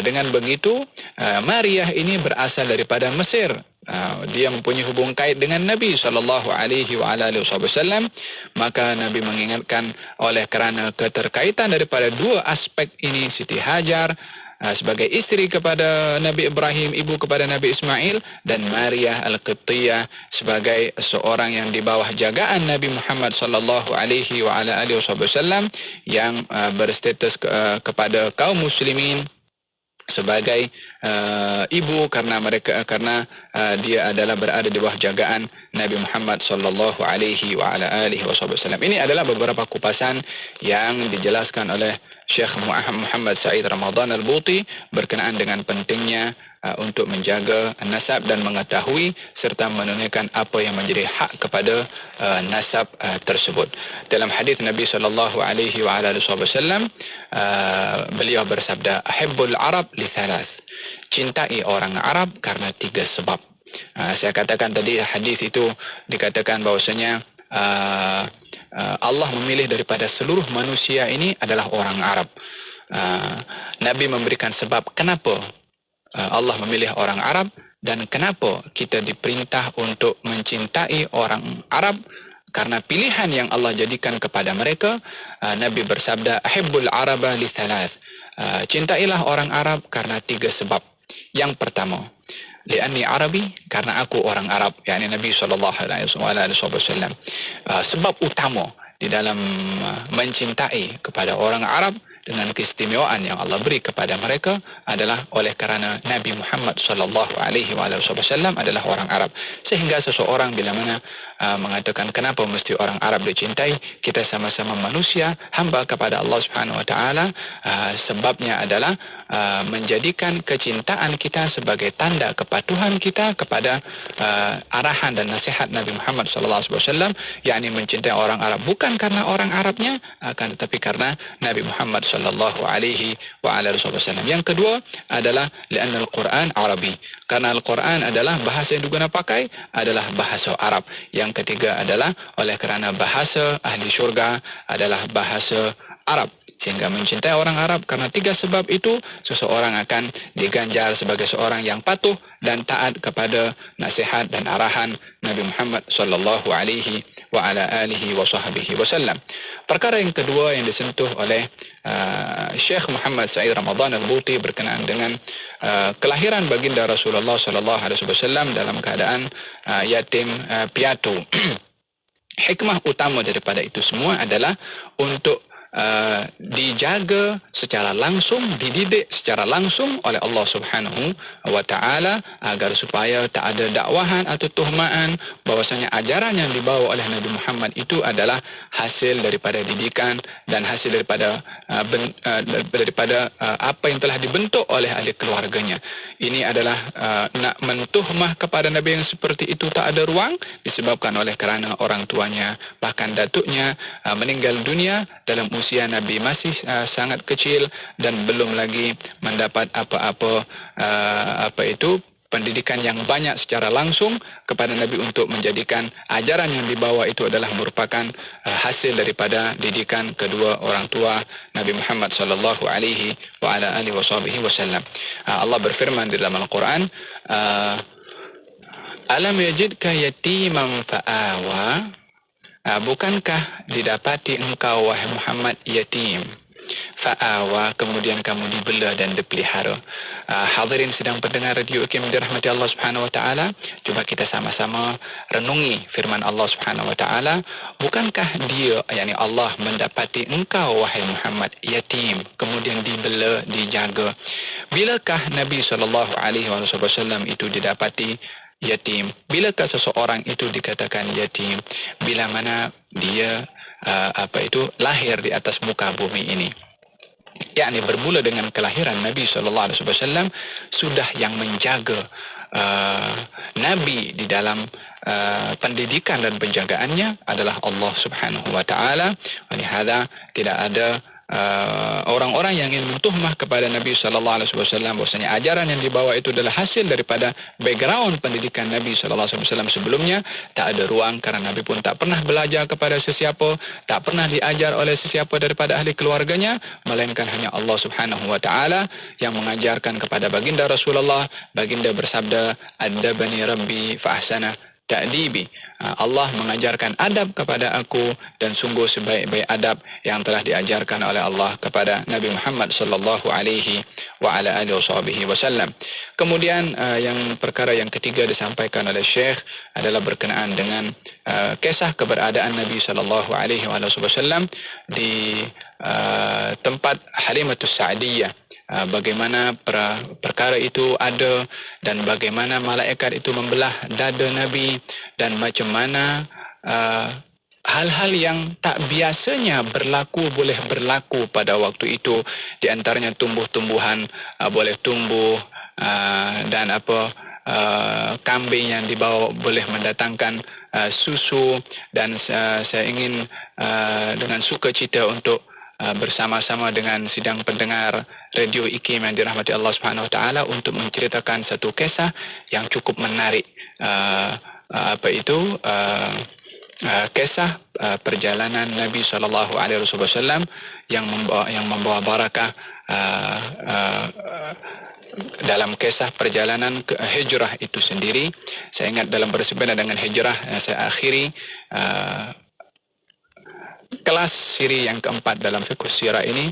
[SPEAKER 8] Dengan begitu Maria ini berasal daripada Mesir. Dia mempunyai hubung kait dengan Nabi SAW, maka Nabi mengingatkan oleh kerana keterkaitan daripada dua aspek ini, Siti Hajar sebagai isteri kepada Nabi Ibrahim, ibu kepada Nabi Ismail, dan Maria Al-Qibtiyah sebagai seorang yang di bawah jagaan Nabi Muhammad SAW yang berstatus kepada kaum muslimin sebagai ibu karena dia adalah berada di bawah jagaan Nabi Muhammad SAW. Ini adalah beberapa kupasan yang dijelaskan oleh Syekh Muhammad Said Ramadan Al-Buti berkenaan dengan pentingnya untuk menjaga nasab dan mengetahui serta menunaikan apa yang menjadi hak kepada nasab tersebut. Dalam hadis Nabi SAW, beliau bersabda, "Ahibbul Arab li thalath." Cintai orang Arab karena 3 sebab. Saya katakan tadi hadis itu dikatakan bahwasanya Allah memilih daripada seluruh manusia ini adalah orang Arab. Nabi memberikan sebab kenapa Allah memilih orang Arab dan kenapa kita diperintah untuk mencintai orang Arab, karena pilihan yang Allah jadikan kepada mereka. Nabi bersabda, "Ahibbul Araba li thalath." Cintailah orang Arab karena 3 sebab. Yang pertama, li'anni Arabi, karena aku orang Arab, yakni Nabi SAW. Sebab utama di dalam mencintai kepada orang Arab dengan keistimewaan yang Allah beri kepada mereka adalah oleh kerana Nabi Muhammad SAW adalah orang Arab. Sehingga seseorang bila mana mengatakan kenapa mesti orang Arab dicintai, kita sama-sama manusia, hamba kepada Allah Subhanahu Wa Taala. Sebabnya adalah menjadikan kecintaan kita sebagai tanda kepatuhan kita kepada arahan dan nasihat Nabi Muhammad SAW, yakni mencintai orang Arab bukan karena orang Arabnya, akan tetapi karena Nabi Muhammad SAW. Yang kedua adalah li'anna al-Quran Arabi, karena Al-Quran adalah bahasa yang digunakan pakai adalah bahasa Arab. Yang ketiga adalah oleh kerana bahasa ahli syurga adalah bahasa Arab. Sehingga mencintai orang Arab karena 3 sebab itu, seseorang akan diganjar sebagai seorang yang patuh dan taat kepada nasihat dan arahan Nabi Muhammad SAW. Perkara yang kedua yang disentuh oleh Syekh Muhammad Said Ramadan Al-Buti berkenaan dengan kelahiran baginda Rasulullah SAW dalam keadaan yatim piatu. Hikmah utama daripada itu semua adalah untuk dijaga secara langsung, dididik secara langsung oleh Allah Subhanahu wa taala agar supaya tak ada dakwahan atau tuhmaan bahwasanya ajaran yang dibawa oleh Nabi Muhammad itu adalah hasil daripada didikan dan hasil daripada apa yang telah dibentuk oleh ahli keluarganya. Ini adalah nak mentuhmah kepada Nabi yang seperti itu tak ada ruang, disebabkan oleh kerana orang tuanya bahkan datuknya meninggal dunia dalam usia Nabi masih sangat kecil dan belum lagi mendapat pendidikan yang banyak secara langsung kepada Nabi untuk menjadikan ajaran yang dibawa itu adalah merupakan hasil daripada didikan kedua orang tua Nabi Muhammad sallallahu alaihi wa ala alihi wasallam. Allah berfirman di dalam Al-Quran, alam yajidka yatiman fa'awa, bukankah didapati engkau wahai Muhammad yatim, fa'awa, kemudian kamu dibela dan dipelihara. Hadirin sedang pendengar radio IKIM dirahmati Allah Subhanahu wa taala, cuba kita sama-sama renungi firman Allah Subhanahu wa taala, bukankah dia, yakni Allah, mendapati engkau wahai Muhammad yatim, kemudian dibela, dijaga. Bilakah Nabi sallallahu alaihi wasallam itu didapati yatim? Bilakah seseorang itu dikatakan yatim? Bila mana dia lahir di atas muka bumi ini. Yakni bermula dengan kelahiran Nabi SAW, sudah yang menjaga Nabi di dalam pendidikan dan penjagaannya adalah Allah Subhanahu wa taala. Olehada tidak ada orang-orang yang ingin mentuhmah kepada Nabi sallallahu alaihi wasallam bahwasanya ajaran yang dibawa itu adalah hasil daripada background pendidikan Nabi sallallahu alaihi wasallam sebelumnya. Tak ada ruang, karena Nabi pun tak pernah belajar kepada sesiapa, tak pernah diajar oleh sesiapa daripada ahli keluarganya, melainkan hanya Allah Subhanahu wa taala yang mengajarkan kepada baginda Rasulullah. Baginda bersabda, "Adabani Rabbi fa ahsana ta'dibi." Allah mengajarkan adab kepada aku, dan sungguh sebaik-baik adab yang telah diajarkan oleh Allah kepada Nabi Muhammad sallallahu alaihi wa ala alihi wasallam. Kemudian yang perkara yang ketiga disampaikan oleh Syekh adalah berkenaan dengan kisah keberadaan Nabi sallallahu alaihi wasallam di tempat Halimatus Sa'diyah. Bagaimana perkara itu ada, dan bagaimana malaikat itu membelah dada Nabi, dan macam mana hal-hal yang tak biasanya boleh berlaku pada waktu itu. Di antaranya tumbuh-tumbuhan boleh tumbuh, dan kambing yang dibawa boleh mendatangkan susu. Dan saya ingin dengan sukacita untuk bersama-sama dengan sidang pendengar radio IKIM yang dirahmati Allah Subhanahu wa taala untuk menceritakan satu kisah yang cukup menarik. Kisah perjalanan Nabi sallallahu alaihi wasallam yang membawa barakah dalam kisah perjalanan ke hijrah itu sendiri. Saya ingat dalam bersebena dengan hijrah, saya akhiri kelas siri yang keempat dalam fiqh sirah ini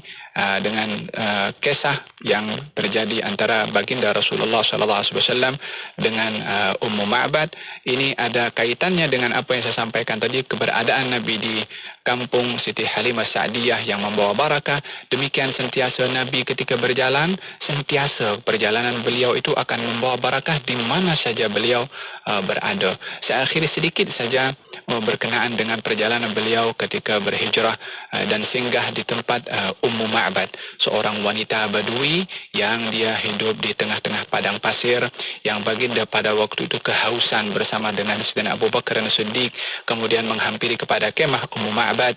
[SPEAKER 8] dengan kisah yang terjadi antara baginda Rasulullah SAW dengan Ummu Ma'bad. Ini ada kaitannya dengan apa yang saya sampaikan tadi, keberadaan Nabi di kampung Siti Halimah Sa'diyah yang membawa barakah. Demikian sentiasa Nabi ketika berjalan, sentiasa perjalanan beliau itu akan membawa barakah di mana saja beliau berada. Saya akhiri sedikit saja berkenaan dengan perjalanan beliau ketika berhijrah dan singgah di tempat Ummu Ma'bad, seorang wanita Badui yang dia hidup di tengah-tengah padang pasir, yang baginda pada waktu itu kehausan bersama dengan Sayyidina Abu Bakar As-Siddiq, kemudian menghampiri kepada kemah Ummu Ma'bad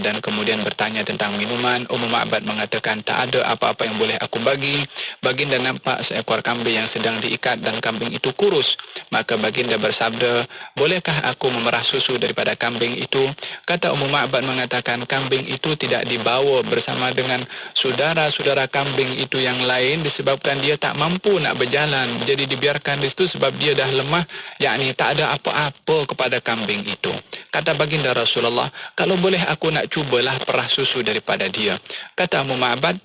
[SPEAKER 8] dan kemudian bertanya tentang minuman. Ummu Ma'bad mengatakan, tak ada apa-apa yang boleh aku bagi. Baginda nampak seekor kambing yang sedang diikat dan kambing itu kurus. Maka baginda bersabda, bolehkah aku memerah susu daripada kambing itu? Kata Ummu Ma'bad mengatakan, kambing itu tidak dibawa bersama dengan saudara-saudara kambing itu yang lain disebabkan dia tak mampu nak berjalan. Jadi dibiarkan di situ sebab dia dah lemah, yakni tak ada apa-apa kepada kambing itu. Kata baginda Rasulullah, kalau boleh aku nak cubalah perah susu daripada dia. Kata Ummu Ma'bad,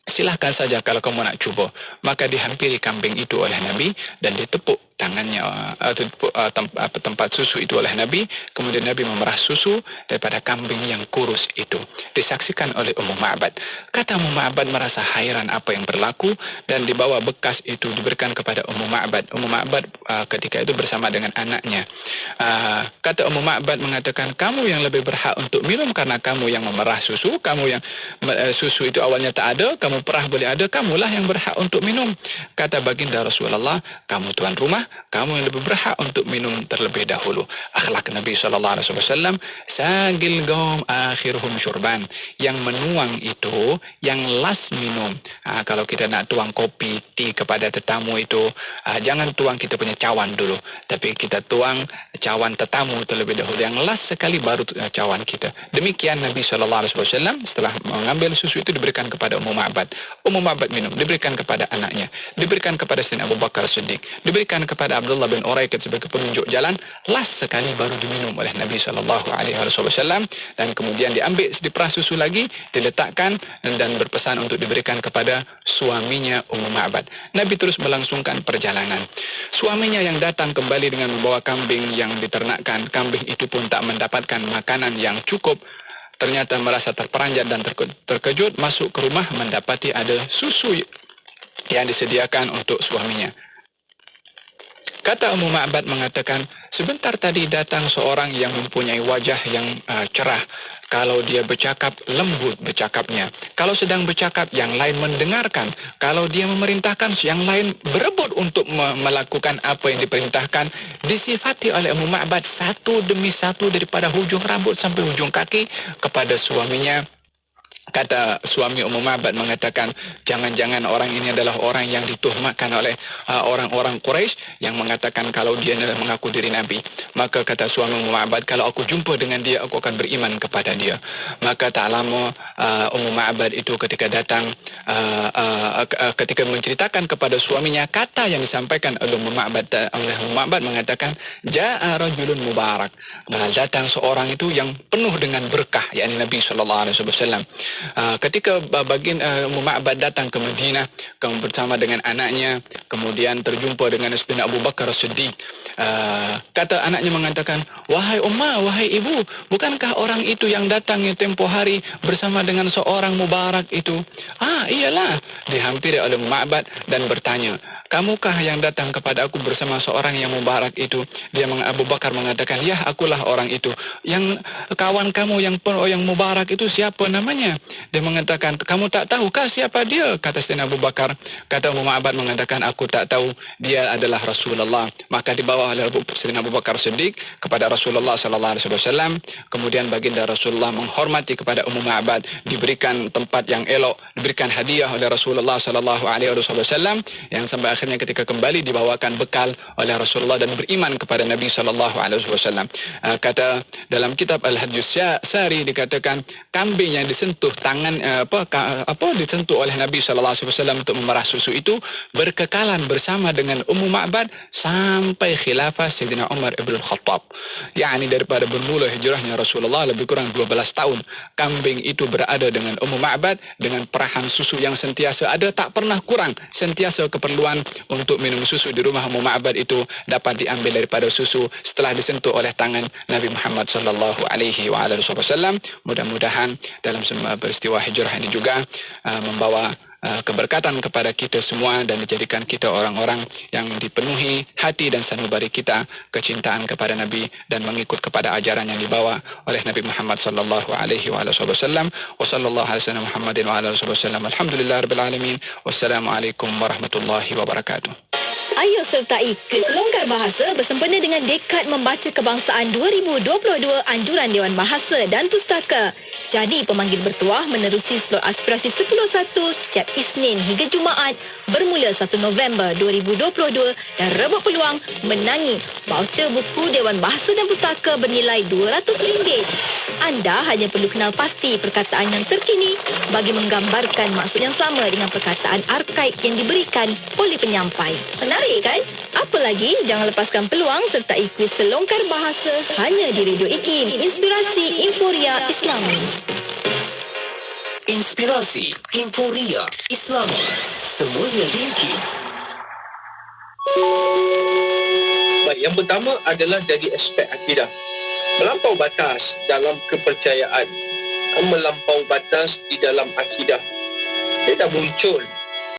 [SPEAKER 8] silahkan saja kalau kamu nak cuba. Maka dihampiri kambing itu oleh Nabi dan ditepuk tangannya tempat susu itu oleh Nabi. Kemudian Nabi memerah susu daripada kambing yang kurus itu. Disaksikan oleh Ummu Ma'bad. Kata Ummu Ma'bad merasa hairan apa yang berlaku dan dibawa bekas itu diberikan kepada Ummu Ma'bad. Ummu Ma'bad ketika itu bersama dengan anaknya. Kata Ummu Ma'bad mengatakan, kamu yang lebih berhak untuk minum karena kamu yang memerah susu, kamu yang susu itu awalnya tak ada, kamu perah boleh ada, kamulah yang berhak untuk minum. Kata baginda Rasulullah, kamu tuan rumah, kamu yang lebih berhak untuk minum terlebih dahulu. Akhlak Nabi SAW, sagil gom akhiruhum syurban, yang menuang itu yang last minum. Kalau kita nak tuang kopi, tea kepada tetamu itu, jangan tuang kita punya cawan dulu, tapi kita tuang cawan tetamu terlebih dahulu, yang last sekali baru cawan kita. Demikian Nabi SAW setelah mengambil susu itu diberikan kepada Ummu Ma'bad. Ummu Ma'bad minum, diberikan kepada anaknya, diberikan kepada Sayyidina Abu Bakar Siddiq, diberikan kepada Abdullah bin Uraiqat sebagai penunjuk jalan. Last sekali baru diminum oleh Nabi SAW, dan kemudian diambil diperah susu lagi, diletakkan dan berpesan untuk diberikan kepada suaminya Ummu Ma'bad. Nabi terus melangsungkan perjalanan. Suaminya yang datang kembali dengan membawa kambing yang diternakkan. Kambing itu pun tak mendapatkan makanan yang cukup. Ternyata merasa terperanjat dan terkejut, masuk ke rumah mendapati ada susu yang disediakan untuk suaminya. Kata Ummu Ma'bad mengatakan, sebentar tadi datang seorang yang mempunyai wajah yang cerah. Kalau dia bercakap, lembut bercakapnya. Kalau sedang bercakap, yang lain mendengarkan. Kalau dia memerintahkan, yang lain berebut untuk melakukan apa yang diperintahkan. Disifati oleh Ummu Ma'bad satu demi satu daripada hujung rambut sampai hujung kaki kepada suaminya. Kata suami Ummu Ma'bad mengatakan, jangan-jangan orang ini adalah orang yang dituhmatkan oleh orang-orang Quraisy yang mengatakan kalau dia adalah mengaku diri Nabi. Maka kata suami Ummu Ma'bad, kalau aku jumpa dengan dia, aku akan beriman kepada dia. Maka tak lama Ummu Ma'bad itu ketika datang, ketika menceritakan kepada suaminya, kata yang disampaikan oleh Ummu Ma'bad mengatakan, ja'a rajulun mubarak. Datang seorang itu yang penuh dengan berkah, yakni Nabi SAW. Ketika Ummu Ma'bad datang ke Madinah bersama dengan anaknya, kemudian terjumpa dengan Sayyidina Abu Bakar Siddiq, kata anaknya mengatakan, wahai Ummah, wahai ibu, bukankah orang itu yang datang tempoh hari bersama dengan seorang mubarak itu? Iyalah. Dihampiri oleh Ummu Ma'bad dan bertanya, kamukah yang datang kepada aku bersama seorang yang mubarak itu? Abu Bakar mengatakan, ya, akulah orang itu. Yang kawan kamu yang mubarak itu siapa namanya? Dia mengatakan, kamu tak tahukah siapa dia? Kata Sayyidina Abu Bakar. Kata Ummu Ma'bad mengatakan, aku tak tahu, dia adalah Rasulullah. Maka dibawa oleh Sayyidina Abu Bakar Siddiq kepada Rasulullah SAW. Kemudian baginda Rasulullah menghormati kepada Ummu Ma'bad, diberikan tempat yang elok, diberikan hadiah oleh Rasulullah SAW, yang sampai akhirnya ketika kembali dibawakan bekal oleh Rasulullah dan beriman kepada Nabi SAW. Kata dalam kitab Al-Hadjus Sari dikatakan, kambing yang disentuh disentuh oleh Nabi SAW untuk memerah susu itu berkekalan bersama dengan Ummu Ma'bad sampai khilafah Sayyidina Umar ibn Khattab. yakni daripada bermula hijrahnya Rasulullah lebih kurang 12 tahun. Kambing itu berada dengan Ummu Ma'bad dengan perahan susu yang sentiasa ada, tak pernah kurang. Sentiasa keperluan untuk minum susu di rumah Ummu Ma'bad itu dapat diambil daripada susu setelah disentuh oleh tangan Nabi Muhammad sallallahu alaihi wasallam. Mudah-mudahan dalam semua peristiwa hijrah ini juga membawa keberkatan kepada kita semua dan dijadikan kita orang-orang yang dipenuhi hati dan sanubari kita kecintaan kepada Nabi dan mengikut kepada ajaran yang dibawa oleh Nabi Muhammad sallallahu alaihi wasallam. Wa sallallahu alaihi wasallam Muhammadin wa ala alihi wasallam. Alhamdulillahirabbil alamin. Wassalamualaikum warahmatullahi wabarakatuh.
[SPEAKER 9] Ayo sertai kuis longgar bahasa bersempena dengan Dekad Membaca Kebangsaan 2022 Anjuran Dewan Bahasa dan Pustaka. Jadi pemanggil bertuah menerusi slot aspirasi 10.1 setiap Isnin hingga Jumaat bermula 1 November 2022 dan rebut peluang menangi voucher buku Dewan Bahasa dan Pustaka bernilai RM200. Anda hanya perlu kenal pasti perkataan yang terkini bagi menggambarkan maksud yang sama dengan perkataan arkaik yang diberikan oleh penyampai. Menarik kan? Apa lagi? Jangan lepaskan peluang sertai kuis selongkar bahasa hanya di Radio IKIM, Inspirasi Inforia Islami.
[SPEAKER 1] Inspirasi Inforia Islami, semuanya di IKIM.
[SPEAKER 10] Yang pertama adalah dari aspek akidah. Melampau batas dalam kepercayaan, melampau batas di dalam akidah. Dia dah muncul